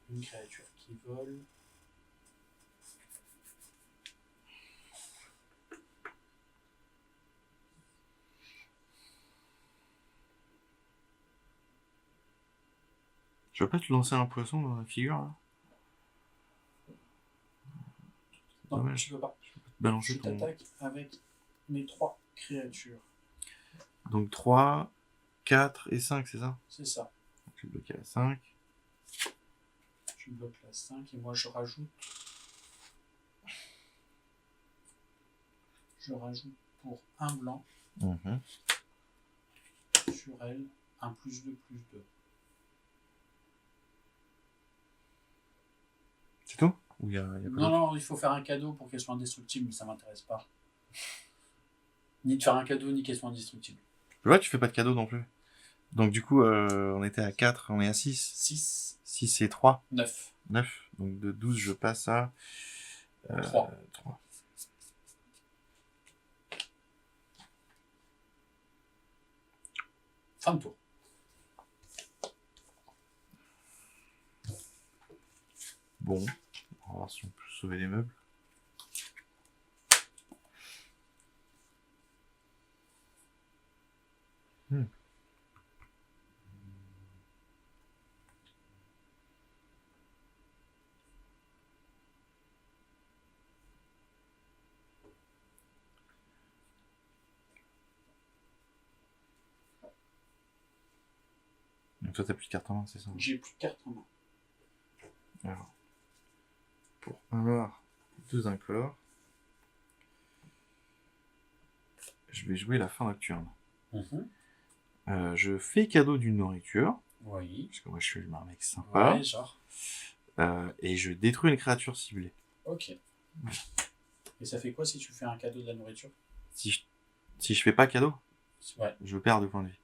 Une créature qui vole. Je veux pas te lancer un poisson dans la figure là? Non, Dommage. tu peux pas. Balancer Je ton... t'attaque avec mes 3 créatures. Donc 3, 4 et 5, c'est ça? C'est ça. Donc je vais bloquer à 5. Je bloque la 5 et moi je rajoute. Je rajoute pour un blanc Mhm. sur elle un +2/+2. C'est tout? Ou il y a pas Non, d'autre? non, il faut faire un cadeau pour qu'elle soit indestructible, mais ça m'intéresse pas. Ni de faire un cadeau, ni qu'elle soit indestructible. Tu vois, tu fais pas de cadeau non plus. Donc du coup, on était à 4, on est à 6. 6, 6 et 3. 9, 9. Donc de 12, je passe à 3. 3. Fin de tour. Bon, on va voir si on peut sauver les meubles. Donc toi, t'as plus de cartes en main, c'est ça? J'ai plus de cartes en main. Alors, pour un noir, 2 incolores, je vais jouer la fin nocturne. Je fais cadeau d'une nourriture, Oui. parce que moi je suis un mec sympa, Ouais, genre. et je détruis une créature ciblée. Ok. Et ça fait quoi si tu fais un cadeau de la nourriture? Si je fais pas cadeau, Ouais, je perds 2 points de vie.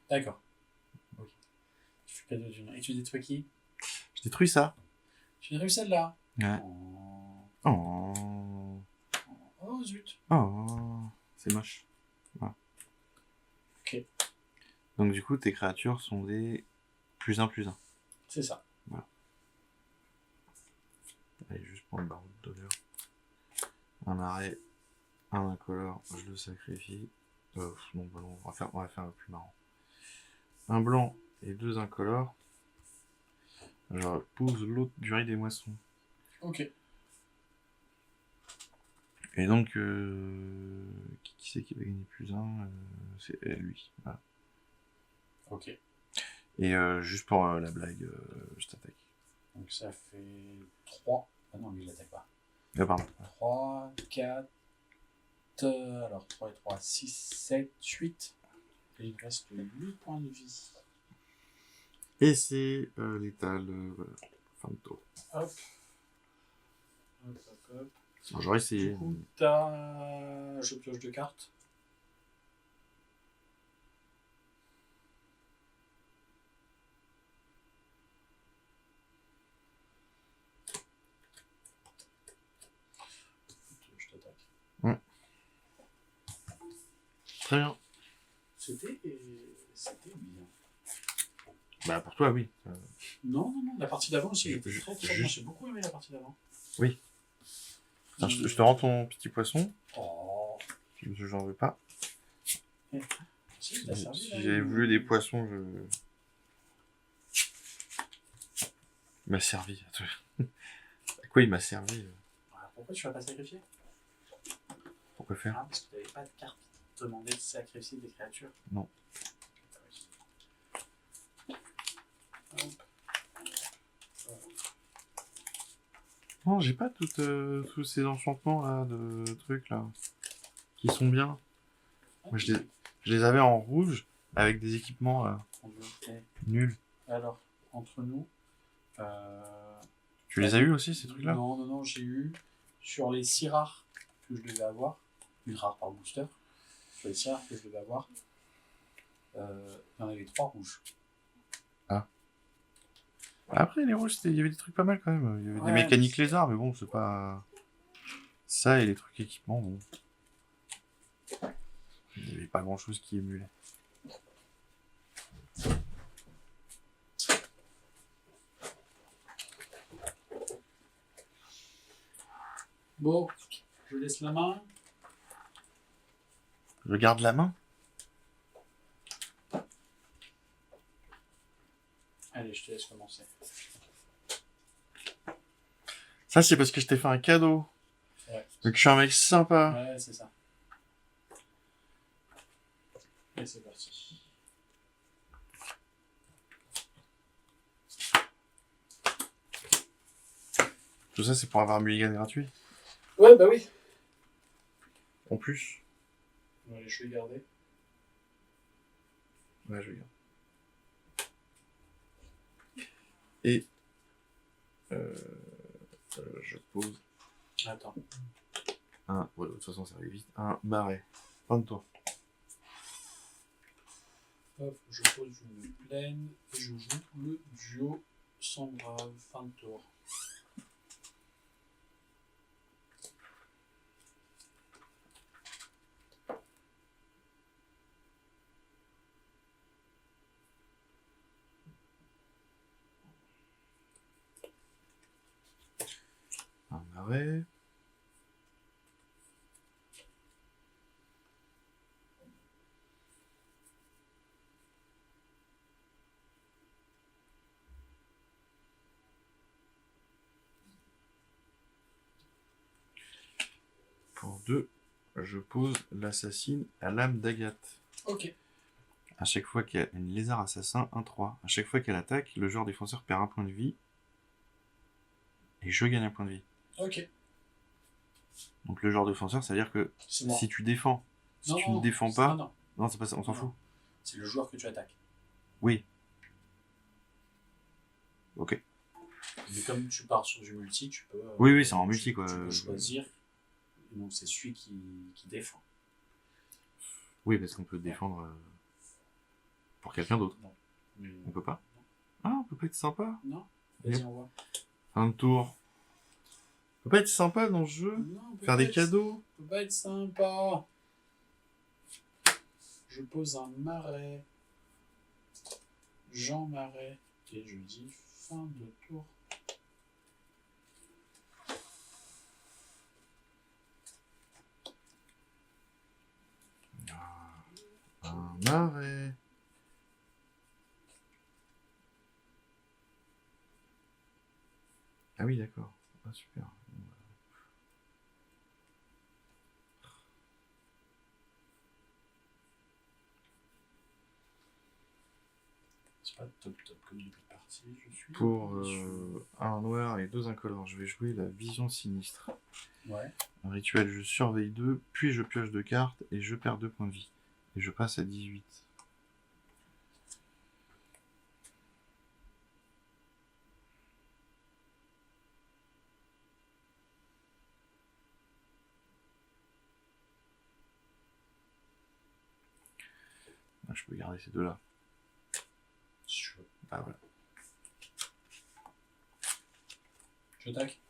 d'accord. Ok. Tu fais cadeau d'une. Et tu détruis qui? Je détruis ça. Tu détruis celle-là. Ouais. Oh. Oh, Oh zut. oh, c'est moche. Voilà. Ok. Donc du coup, tes créatures sont des +1/+1. C'est ça. Voilà. Allez, juste pour le barreau de douleur. Un arrêt, un incolore, je le sacrifie. Non, bah non, on va faire un peu plus marrant. Un blanc et 2 incolores. Je pose l'autre durée des moissons. Ok. Et donc, qui c'est qui va gagner plus 1 c'est lui. Voilà. Ok. Et juste pour la blague, je t'attaque. Donc ça fait 3. Ah non, lui, il attaque pas. Ah, pardon. 3, 4. Alors 3 et 3, 6, 7, 8. Et il reste 8 points de vie. Et c'est létal. Voilà. Fin de tour. Hop. Hop, hop, hop. Alors, j'aurais essayé. Du coup, t'as. Je pioche 2 cartes. Je t'attaque. Très bien. C'était bien. Bah, pour toi, oui. Non, non, non, la partie d'avant aussi était Je- très très bien. J'ai beaucoup aimé la partie d'avant. Oui. Alors, je te rends ton petit poisson. Oh. Parce que j'en veux pas. Si, t'as servi, Si là, j'avais voulu des poissons, je. Il m'a servi. À quoi il m'a servi Ah, pourquoi tu vas pas sacrifier? Pourquoi faire Ah, parce que t'avais pas de carte qui te demandait de sacrifier des créatures. Non. Hop. Non, j'ai pas tous ces enchantements là, de trucs là, qui sont bien. Moi, je les avais en rouge avec des équipements nuls. Alors, entre nous. Tu les as eu aussi ces trucs-là? Non, non, non, j'ai eu sur les 6 rares que je devais avoir, une rare par booster, sur les 6 rares que je devais avoir, il y en avait 3 rouges. Après, les rouges, il y avait des trucs pas mal quand même. Il y avait des Ouais, mécaniques lézards, mais bon, c'est pas. Ça et les trucs équipements, bon. Il n'y avait pas grand chose qui émulait. Bon, je laisse la main. Je garde la main. Allez, je te laisse commencer. Ça, c'est parce que je t'ai fait un cadeau. Ouais. Donc, je suis un mec sympa. Ouais, c'est ça. Et c'est parti. Tout ça, c'est pour avoir un mulligan gratuit. Ouais, bah oui. En plus. Allez, je vais garder. Ouais, je regarde. Et je pose Attends. ouais, de toute façon, ça arrive vite. Un marais. Fin de tour. Hop, je pose une plaine et je joue le duo sans brave. Fin de tour. Un marais. Pour 2, je pose l'assassine à l'âme d'Agathe. Ok. À chaque fois qu'il y a une lézard assassin, 1-3. À chaque fois qu'elle attaque, le joueur défenseur perd un point de vie. Et je gagne un point de vie. Ok. Donc le joueur défenseur, ça veut dire que C'est moi. si tu défends, si Non, tu non, ne défends pas... non. Non, c'est pas ça, on s'en Non. fout. C'est le joueur que tu attaques. Oui. Ok. Mais comme tu pars sur du multi, tu peux. Oui, oui, c'est en multi, quoi. Tu peux choisir. Et donc c'est celui qui défend. Oui, parce qu'on peut défendre pour quelqu'un d'autre. Non. Mais... On peut pas. Ah, on peut pas être sympa. Non. Vas-y, on voit. Fin de tour. On peut pas être sympa dans ce jeu. Non, on peut Faire pas des être... cadeaux. On peut pas être sympa. Je pose un marais. Jean Marais. Et je dis fin de tour. Un marais. Ah oui, d'accord. Ah, super. C'est pas top comme début de partie, je suis. Pour un noir et 2 incolores, je vais jouer la vision sinistre. Ouais. Un rituel, je surveille 2, puis je pioche 2 cartes et je perds 2 points de vie. Et je passe à 18. Je peux garder ces deux-là. Sûr. Ah voilà. Je tac.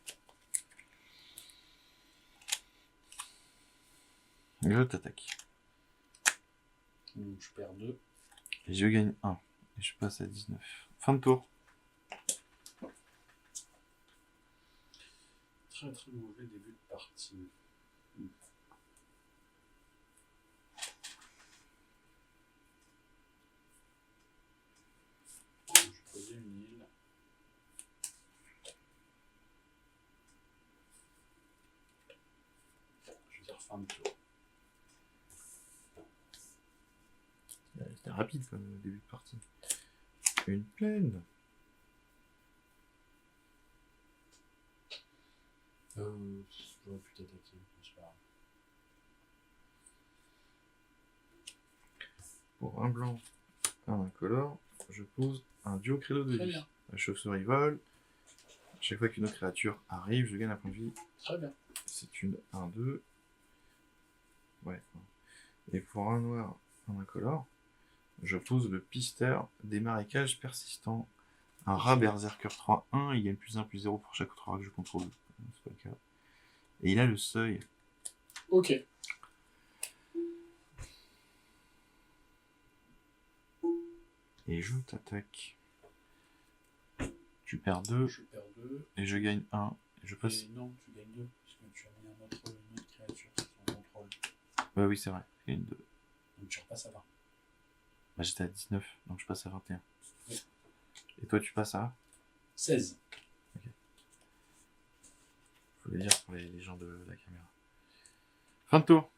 Je t'attaque. Donc je perds 2. Et je gagne 1. Et je passe à 19. Fin de tour. Très très mauvais début de partie. Je vais poser une île. Je vais dire fin de tour. C'était rapide comme début de partie. Une plaine. J'aurais pu t'attaquer, c'est pas grave. Pour un blanc, un incolore, je pose un duo credo de Très vie. bien. La chauve-souris vole. Chaque fois qu'une autre créature arrive, je gagne un point de vie. Très bien. C'est une 1-2. Ouais. Et pour un noir, un incolore, je pose le pisteur des marécages persistants. Un rat berserker 3-1, il gagne +1/+0 pour chaque autre rat que je contrôle. C'est pas le cas. Et il a le seuil. Ok. Et je t'attaque. Tu perds 2. Je perds 2. Et je gagne 1. Et je passe. Et non, tu gagnes 2. Parce que tu as mis une autre créature sur ton contrôle. Ouais, oui, c'est vrai. Je gagne 2. Donc tu repasses à 20. Bah, j'étais à 19, donc je passe à 21. Oui. Et toi, tu passes à 16. Ok. Faut le dire pour les gens de la caméra. Fin de tour.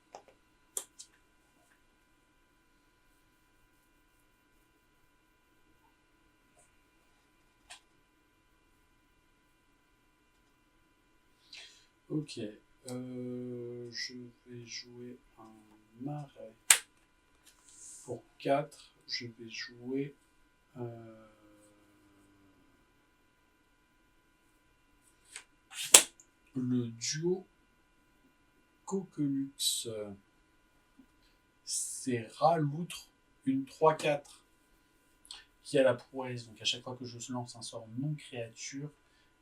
Ok. Je vais jouer un marais. Pour 4, je vais jouer le duo Coquelux. C'est rat-loutre, une 3-4 qui a la prouesse. Donc à chaque fois que je lance un sort non-créature,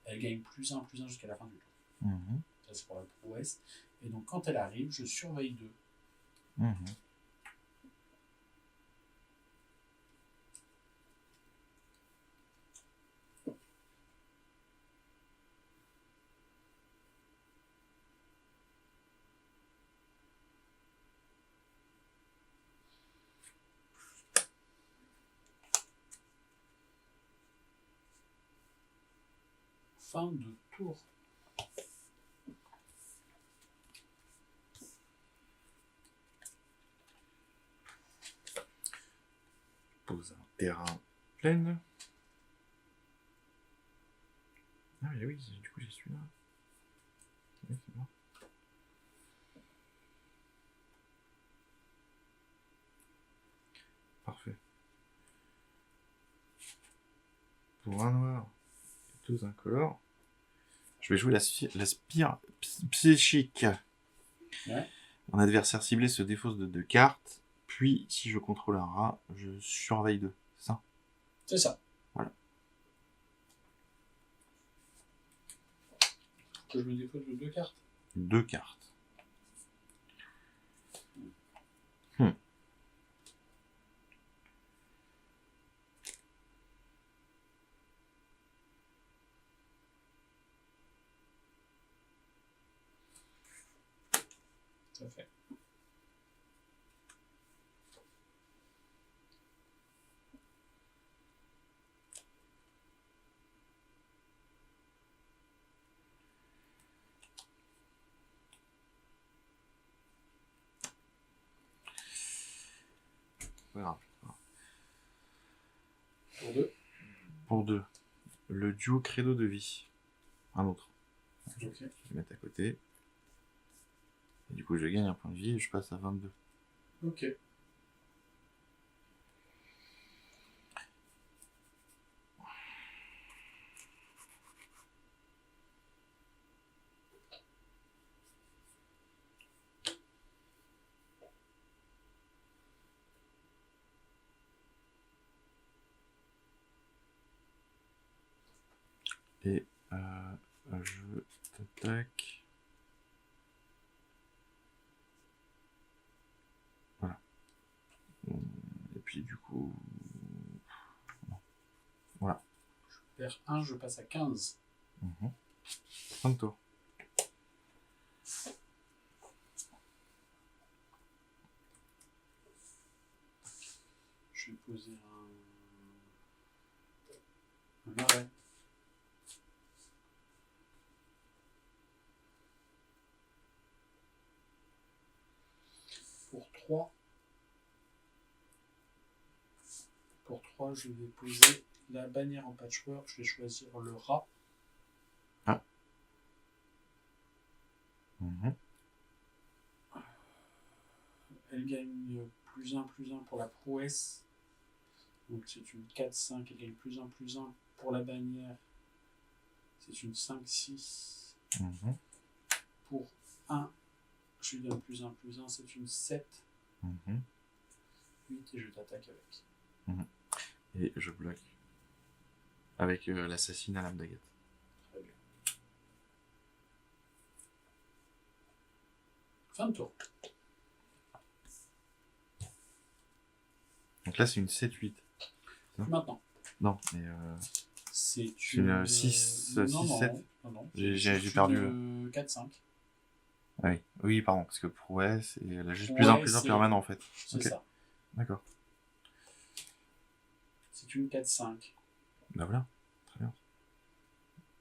elle gagne +1/+1 jusqu'à la fin du tour. Mhm. Ça, c'est pour la prouesse. Et donc quand elle arrive, je surveille 2. Mhm. Fin de tour. Pose un terrain plein. Ah mais oui, du coup j'ai celui-là. Oui, c'est bon. Parfait. Pour un noir et 2 incolores, je vais jouer la spire psychique. Ouais. Un adversaire ciblé se défausse de 2 cartes, puis si je contrôle un rat, je surveille 2. C'est ça? C'est ça. Voilà. Que je me défausse de 2 cartes. 2 cartes. Tout à fait. pas grave. Pour 2. Pour 2, le duo credo de vie. Un autre. Ok. Je vais le mettre à côté. Et du coup, je gagne un point de vie et je passe à 22. Ok. Et je t'attaque. Voilà. Et puis du coup... non. Voilà. Je perds 1, je passe à 15. Fin de tour. Je vais poser un arrêt. Pour 3. Pour 3, je vais poser la bannière en patchwork. Je vais choisir le rat. Ah. Elle gagne +1/+1 pour la prouesse. Donc c'est une 4-5. Elle gagne +1/+1 pour la bannière. C'est une 5-6. Pour 1, je lui donne +1/+1. C'est une 7. 8 et je t'attaque avec. Et je bloque. Avec l'assassin à lame d'agate. Très bien. Fin de tour. Donc là, c'est une 7-8. Maintenant. Non, mais... C'est une 6-7. Non. J'ai perdu. 4-5. Ah oui. Oui, pardon, parce que prouesse, et elle a juste Prouesse, +1/+1 permanent en fait. C'est Ok. ça. D'accord. C'est une 4-5. Bah voilà, très bien.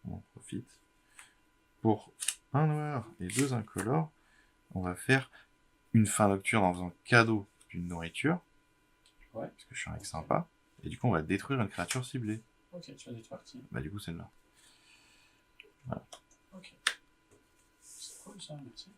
On en profite. Pour un noir et 2 incolores, on va faire une fin nocturne en faisant cadeau d'une nourriture. Ouais. Parce que je suis un mec sympa. Et du coup, on va détruire une créature ciblée. Ok, tu vas détruire qui? Bah du coup, celle-là. Voilà. Ok. C'est cool ça, merci.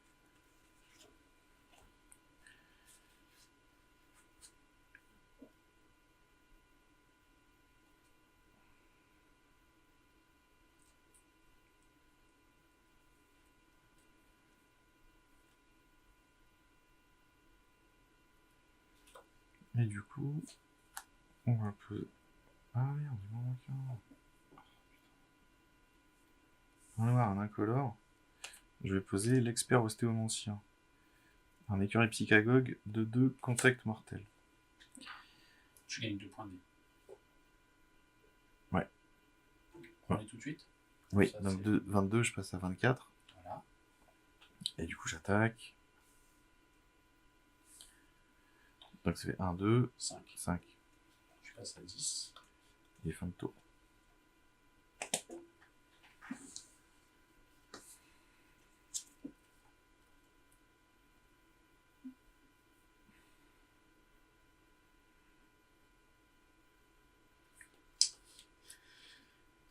Et du coup, on va poser... Ah merde, il m'en manque un. Un noir, un incolore. Je vais poser l'expert ostéomancien. Un écureuil psychagogue de 2 contacts mortels. Tu gagnes 2 points de vie. Ouais. On est tout de suite. Oui, Ça, donc c'est- de 22, je passe à 24. Voilà. Et du coup, j'attaque. Donc ça fait 1, 2, 5. 5. Tu passes à 10. Et fin de tour.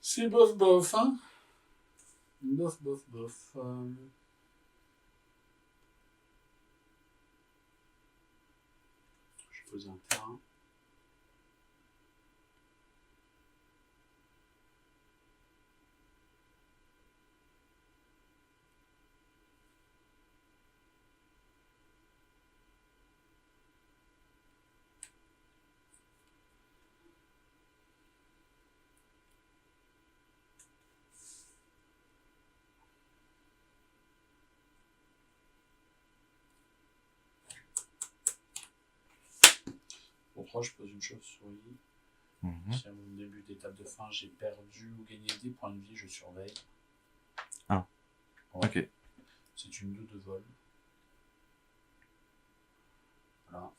C'est bof, hein. Bof. Je vais poser un terrain. Pour 3, je pose une chauve-souris. Si à mon début d'étape de fin, j'ai perdu ou gagné des points de vie, je surveille. Ah. Ouais. Ok. C'est une 2 de vol. Voilà.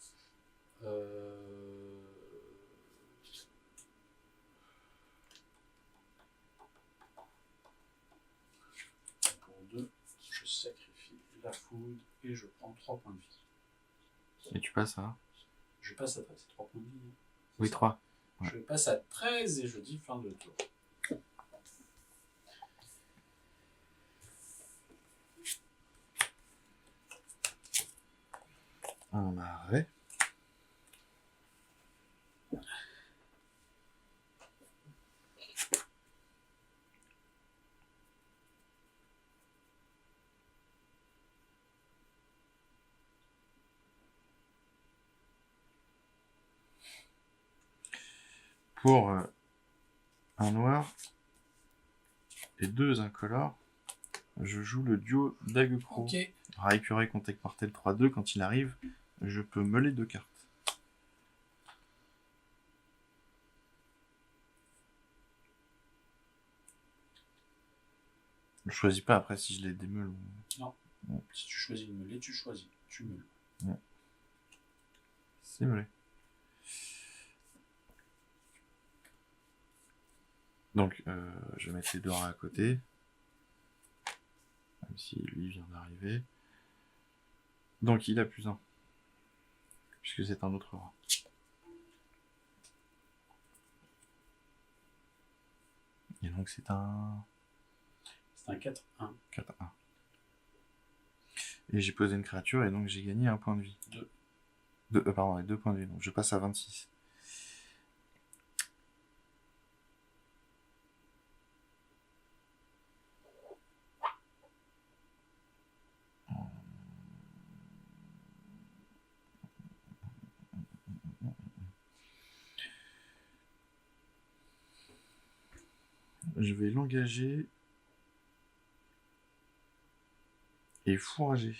Pour 2, je sacrifie la food et je prends 3 points de vie. Et tu passes à... Je passe à 13, c'est 3 points de vie. Oui, 3. Ouais. Je passe à 13 et je dis fin de tour. Un marais. Pour un noir et 2 incolores, je joue le duo Dague Pro. Ok. Rat écureuil, contact mortel 3-2. Quand il arrive, je peux meuler 2 cartes. Je choisis pas après si je les démeule ou... Non. Ouais. Si tu choisis de meuler, tu choisis. Tu meules. Ouais. C'est meulé. Donc, je vais mettre les 2 rats à côté. Même si lui vient d'arriver. Donc, il a +1. Puisque c'est un autre rat. Et donc, c'est un... C'est un 4-1. 4-1. Et j'ai posé une créature et donc j'ai gagné 1 point de vie. 2. Pardon, 2 points de vie. Donc, je passe à 26. Je vais l'engager et fourrager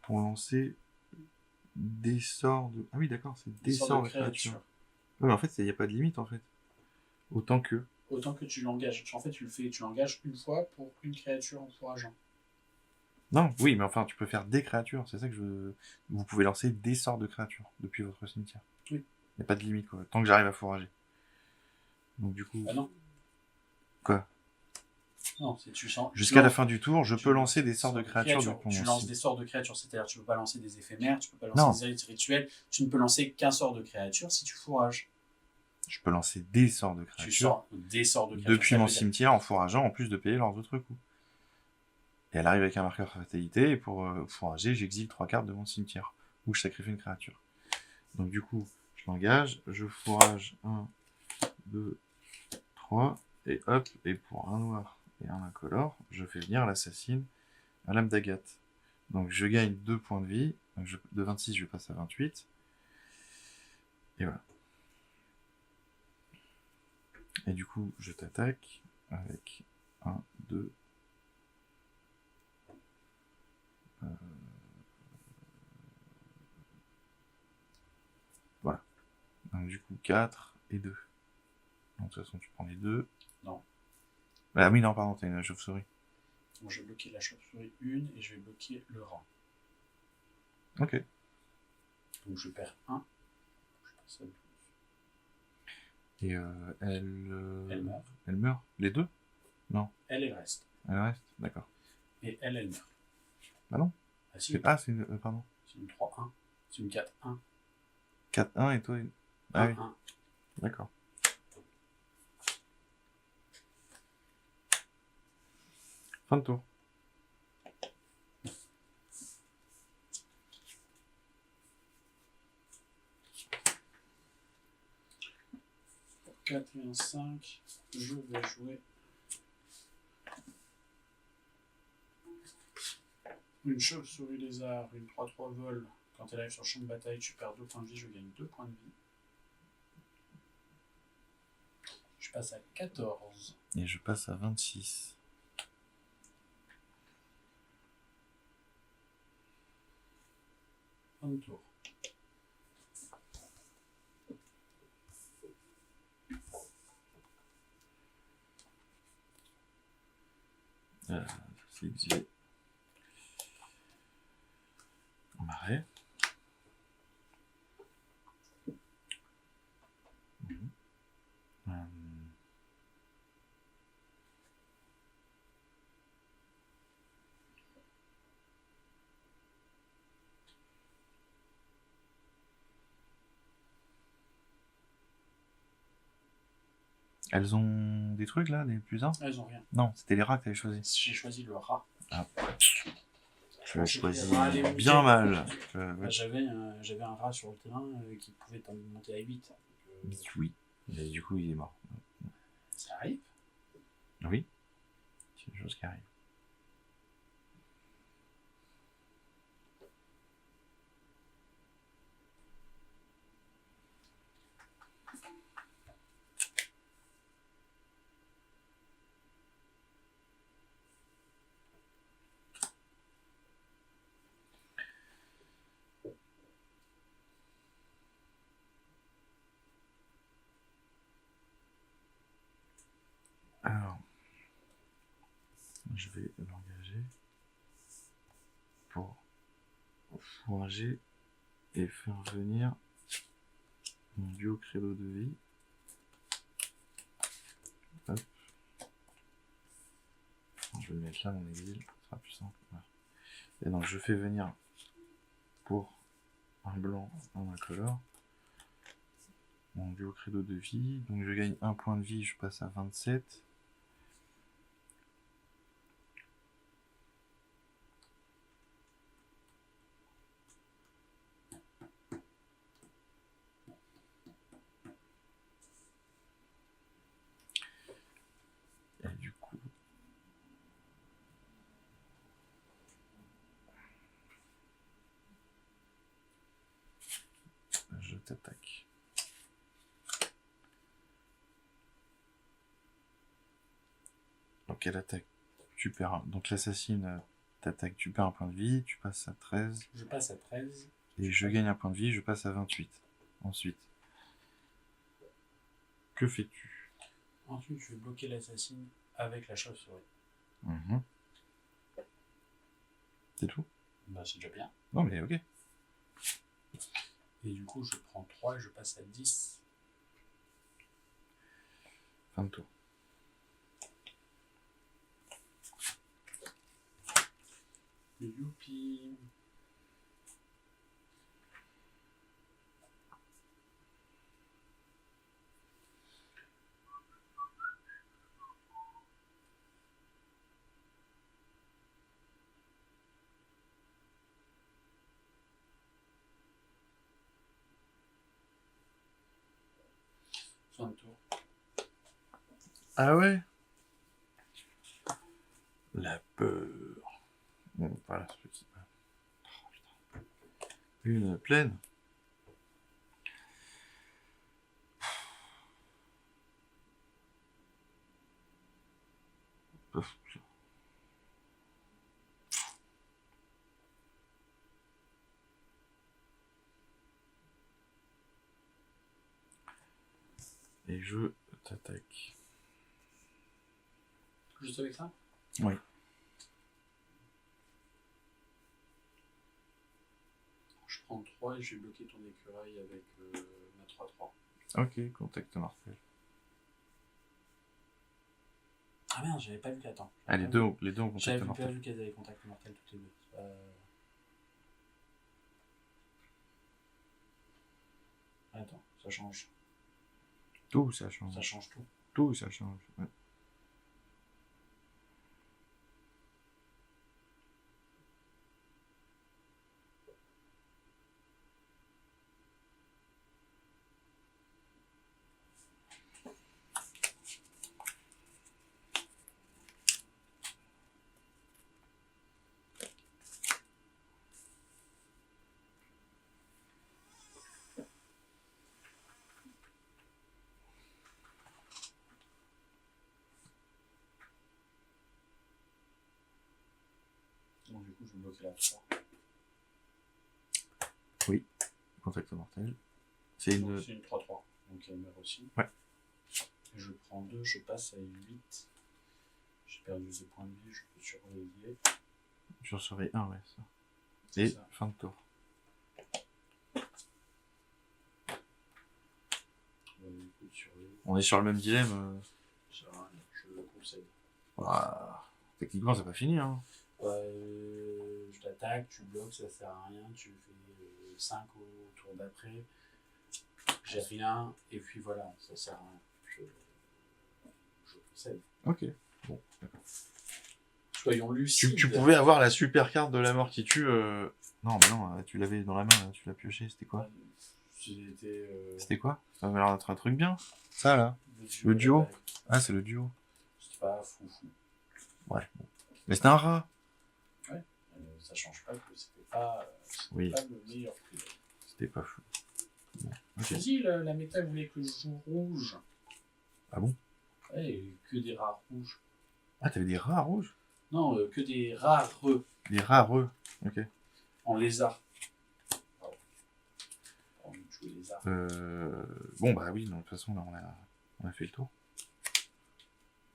pour lancer des sorts de... Ah oui, d'accord, c'est des sorts de créatures. Ouais, mais en fait, il n'y a pas de limite, en fait. Autant que... Autant que tu l'engages. En fait, tu l'engages une fois pour une créature en fourrageant. Non, oui, mais enfin, tu peux faire des créatures, c'est ça que je... Vous pouvez lancer des sorts de créatures depuis votre cimetière. Oui. Il n'y a pas de limite, quoi. Tant que j'arrive à fourrager. Donc, du coup... Ah non. Quoi? Non, c'est tu sens. Jusqu'à la fin du tour, je peux lancer des sorts de créatures depuis Tu mon lances site. des sorts de créatures, c'est-à-dire tu peux pas lancer des éphémères, tu peux pas Non. lancer des rites rituels, tu ne peux lancer qu'un sort de créature si tu fourrages. Je peux lancer des sorts de créatures. Tu sors des sorts de créatures. Depuis mon cimetière en fourrageant, en plus de payer leurs autres coûts. Et elle arrive avec un marqueur fatalité, et pour fourrager, j'exile 3 cartes de mon cimetière, ou je sacrifie une créature. Donc du coup, je l'engage, je fourrage 1, 2, 3, et hop, et pour un noir et un incolore, je fais venir l'assassine à l'âme d'Agathe. Donc je gagne 2 points de vie, donc de 26 je passe à 28, et voilà. Et du coup, je t'attaque avec 1, 2, voilà. Donc du coup, 4 et 2. Donc de toute façon, tu prends les 2. Non. Ah oui, non, pardon, t'as une chauve-souris. Bon, je vais bloquer la chauve-souris 1 et je vais bloquer le rat. Ok. Donc je perds 1. Je passe à 12. Et elle meurt. Elle meurt. Les 2? Non. Elle reste. Elle reste. D'accord. Et elle meurt. Ah non. Ah si. C'est une... pardon. C'est une 3-1. C'est une 4-1. 4-1 et toi une... Ah 1, oui. 1. D'accord. Fin de tour. Pour 4 et un 5, je vais jouer une chauve-souris lézard, une 3-3 vol. Quand elle arrive sur le champ de bataille, tu perds 2 points de vie, je gagne 2 points de vie. Je passe à 14. Et je passe à 26. Fin de tour. C'est exilé. Marais. Elles ont des trucs là, des plus 1? Elles ont rien. Non, c'était les rats que t'avais choisi. J'ai choisi le rat. Ah. Tu as choisi Les rats, les bien moutons. mal. Bah, j'avais un rat sur le terrain qui pouvait monter à 8. Oui. Et du coup, il est mort. Ça arrive. Oui. C'est une chose qui arrive. Alors, je vais l'engager pour fourrager et faire venir mon duo credo de vie. Hop. Je vais le mettre là, mon exil, ce sera plus simple. Voilà. Et donc, je fais venir pour un blanc, un incolore, mon duo credo de vie. Donc, je gagne 1 point de vie, je passe à 27. Et du coup, je t'attaque. Donc elle attaque, tu perds. Donc l'assassine t'attaque, tu perds 1 point de vie, tu passes à 13. Je passe à 13. Et je gagne 1 point de vie, je passe à 28. Ensuite, que fais-tu? Ensuite, je vais bloquer l'assassine avec la chauve-souris. C'est tout? Bah, c'est déjà bien. Non mais ok. Et du coup, je prends 3 et je passe à 10. Fin de tour. Youpi. Fin de tour. Ah ouais? La peur. Bon, voilà ce qui... Oh, putain. Une plaine. Pouf. Et je t'attaque. Juste avec ça? Oui. Je prends 3 et je vais bloquer ton écureuil avec ma 3-3. Ok, contact mortel. Ah merde, j'avais pas vu qu'attends. Ah, les deux ont contact J'avais pas mortel. vu qu'elles avaient contact mortel toutes les deux. Attends, ça change. Tout ça change. Ça change tout. Tout ça change. Ouais. Donc du coup, je vais bloquer la 3. Oui, contact mortel. C'est une... C'est une 3-3. Donc elle meurt aussi. Ouais. Et je prends 2, je passe à 8. J'ai perdu des points de vie, je peux surveiller. J'en saurai un, ouais, ça. C'est Et ça. fin de tour. Écoute, surveiller. On est sur le même dilemme. Ça va, je concède. Bah, techniquement, c'est pas fini, hein. Je t'attaque, tu bloques, ça sert à rien, tu fais 5 au tour d'après, j'ai rien, et puis voilà, ça sert à rien. Save. Ok. Bon, d'accord. Soyons lucides. Tu pouvais avoir la super carte de la mort qui tue. Non, mais non, tu l'avais dans la main, là, tu l'as pioché, c'était quoi? C'était. C'était quoi? Ça avait l'air d'être un truc bien. Ça, là. Le duo. Ah, c'est le duo. C'était pas fou. Ouais. Bon. Mais c'était un rat. Ouais. Ça change pas que c'était pas, Oui. pas le meilleur prix. C'était pas fou. Bon, ok. Je dis, la méta voulait que je joue rouge. Ah bon? Ouais, et que des rats rouges. Ah, t'avais des rats rouges? Non, que des rares Des rats reux. Ok. en lézard. Pardon. On joue lézard. Bon, bah oui, de toute façon, là, on a fait le tour.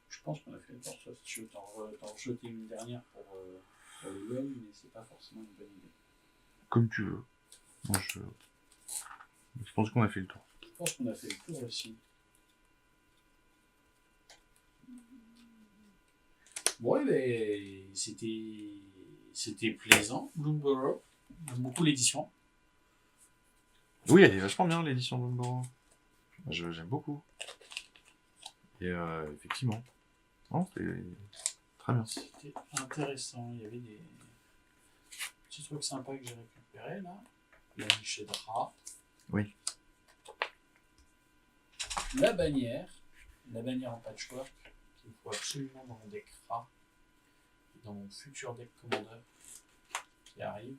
Je pense qu'on a fait le tour. Sauf si tu veux t'en rejeter une dernière pour le duel, mais c'est pas forcément une bonne idée. Comme tu veux. Moi, je pense qu'on a fait le tour. Je pense qu'on a fait le tour aussi. Bon, mais c'était plaisant, Bloomberg. J'aime beaucoup l'édition. Oui, elle est vachement bien, l'édition Bloomberg. J'aime beaucoup. Et effectivement. Non, c'était très bien. C'était intéressant. Il y avait des petits trucs sympas que j'ai récupérés là. La nichée de rat. Oui. La bannière en patchwork, qu'il faut absolument dans mon deck rat, et dans mon futur deck commander qui arrive.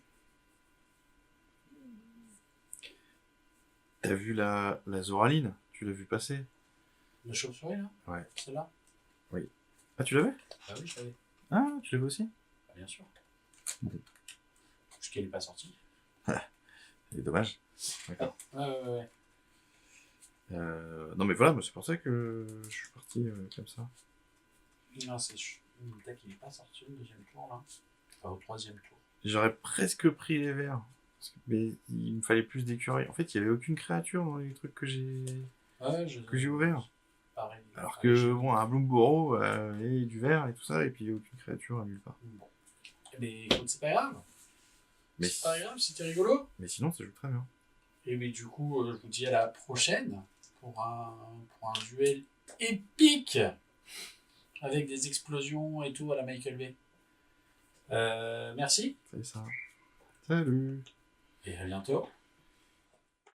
T'as vu la Zoraline? Tu l'as vu passer? La chauve-souris là? Ouais. Celle-là? Oui. Ah, tu l'avais? Ah oui, je l'avais. Ah, tu l'avais aussi? Bah, bien sûr. Bon. Parce qu'elle n'est pas sortie. C'est dommage. D'accord. Ouais. Non mais voilà, c'est pour ça que je suis parti comme ça. Non, c'est une deck qui n'est pas sortie au deuxième tour là. Enfin, au troisième tour. J'aurais presque pris les verts. Mais il me fallait plus d'écureuils. En fait, il n'y avait aucune créature dans les trucs que j'ai ouverts. Pareil. Alors que, bon, un Bloomburrow et du vert et tout ça, et puis il n'y a aucune créature à nulle part. Bon. Mais écoute, c'est pas grave. Mais c'est pas grave, c'était rigolo. Mais sinon, ça joue très bien. Et mais du coup, je vous dis à la prochaine pour un duel épique avec des explosions et tout à la Michael Bay. Merci. C'est ça. Salut. Et à bientôt.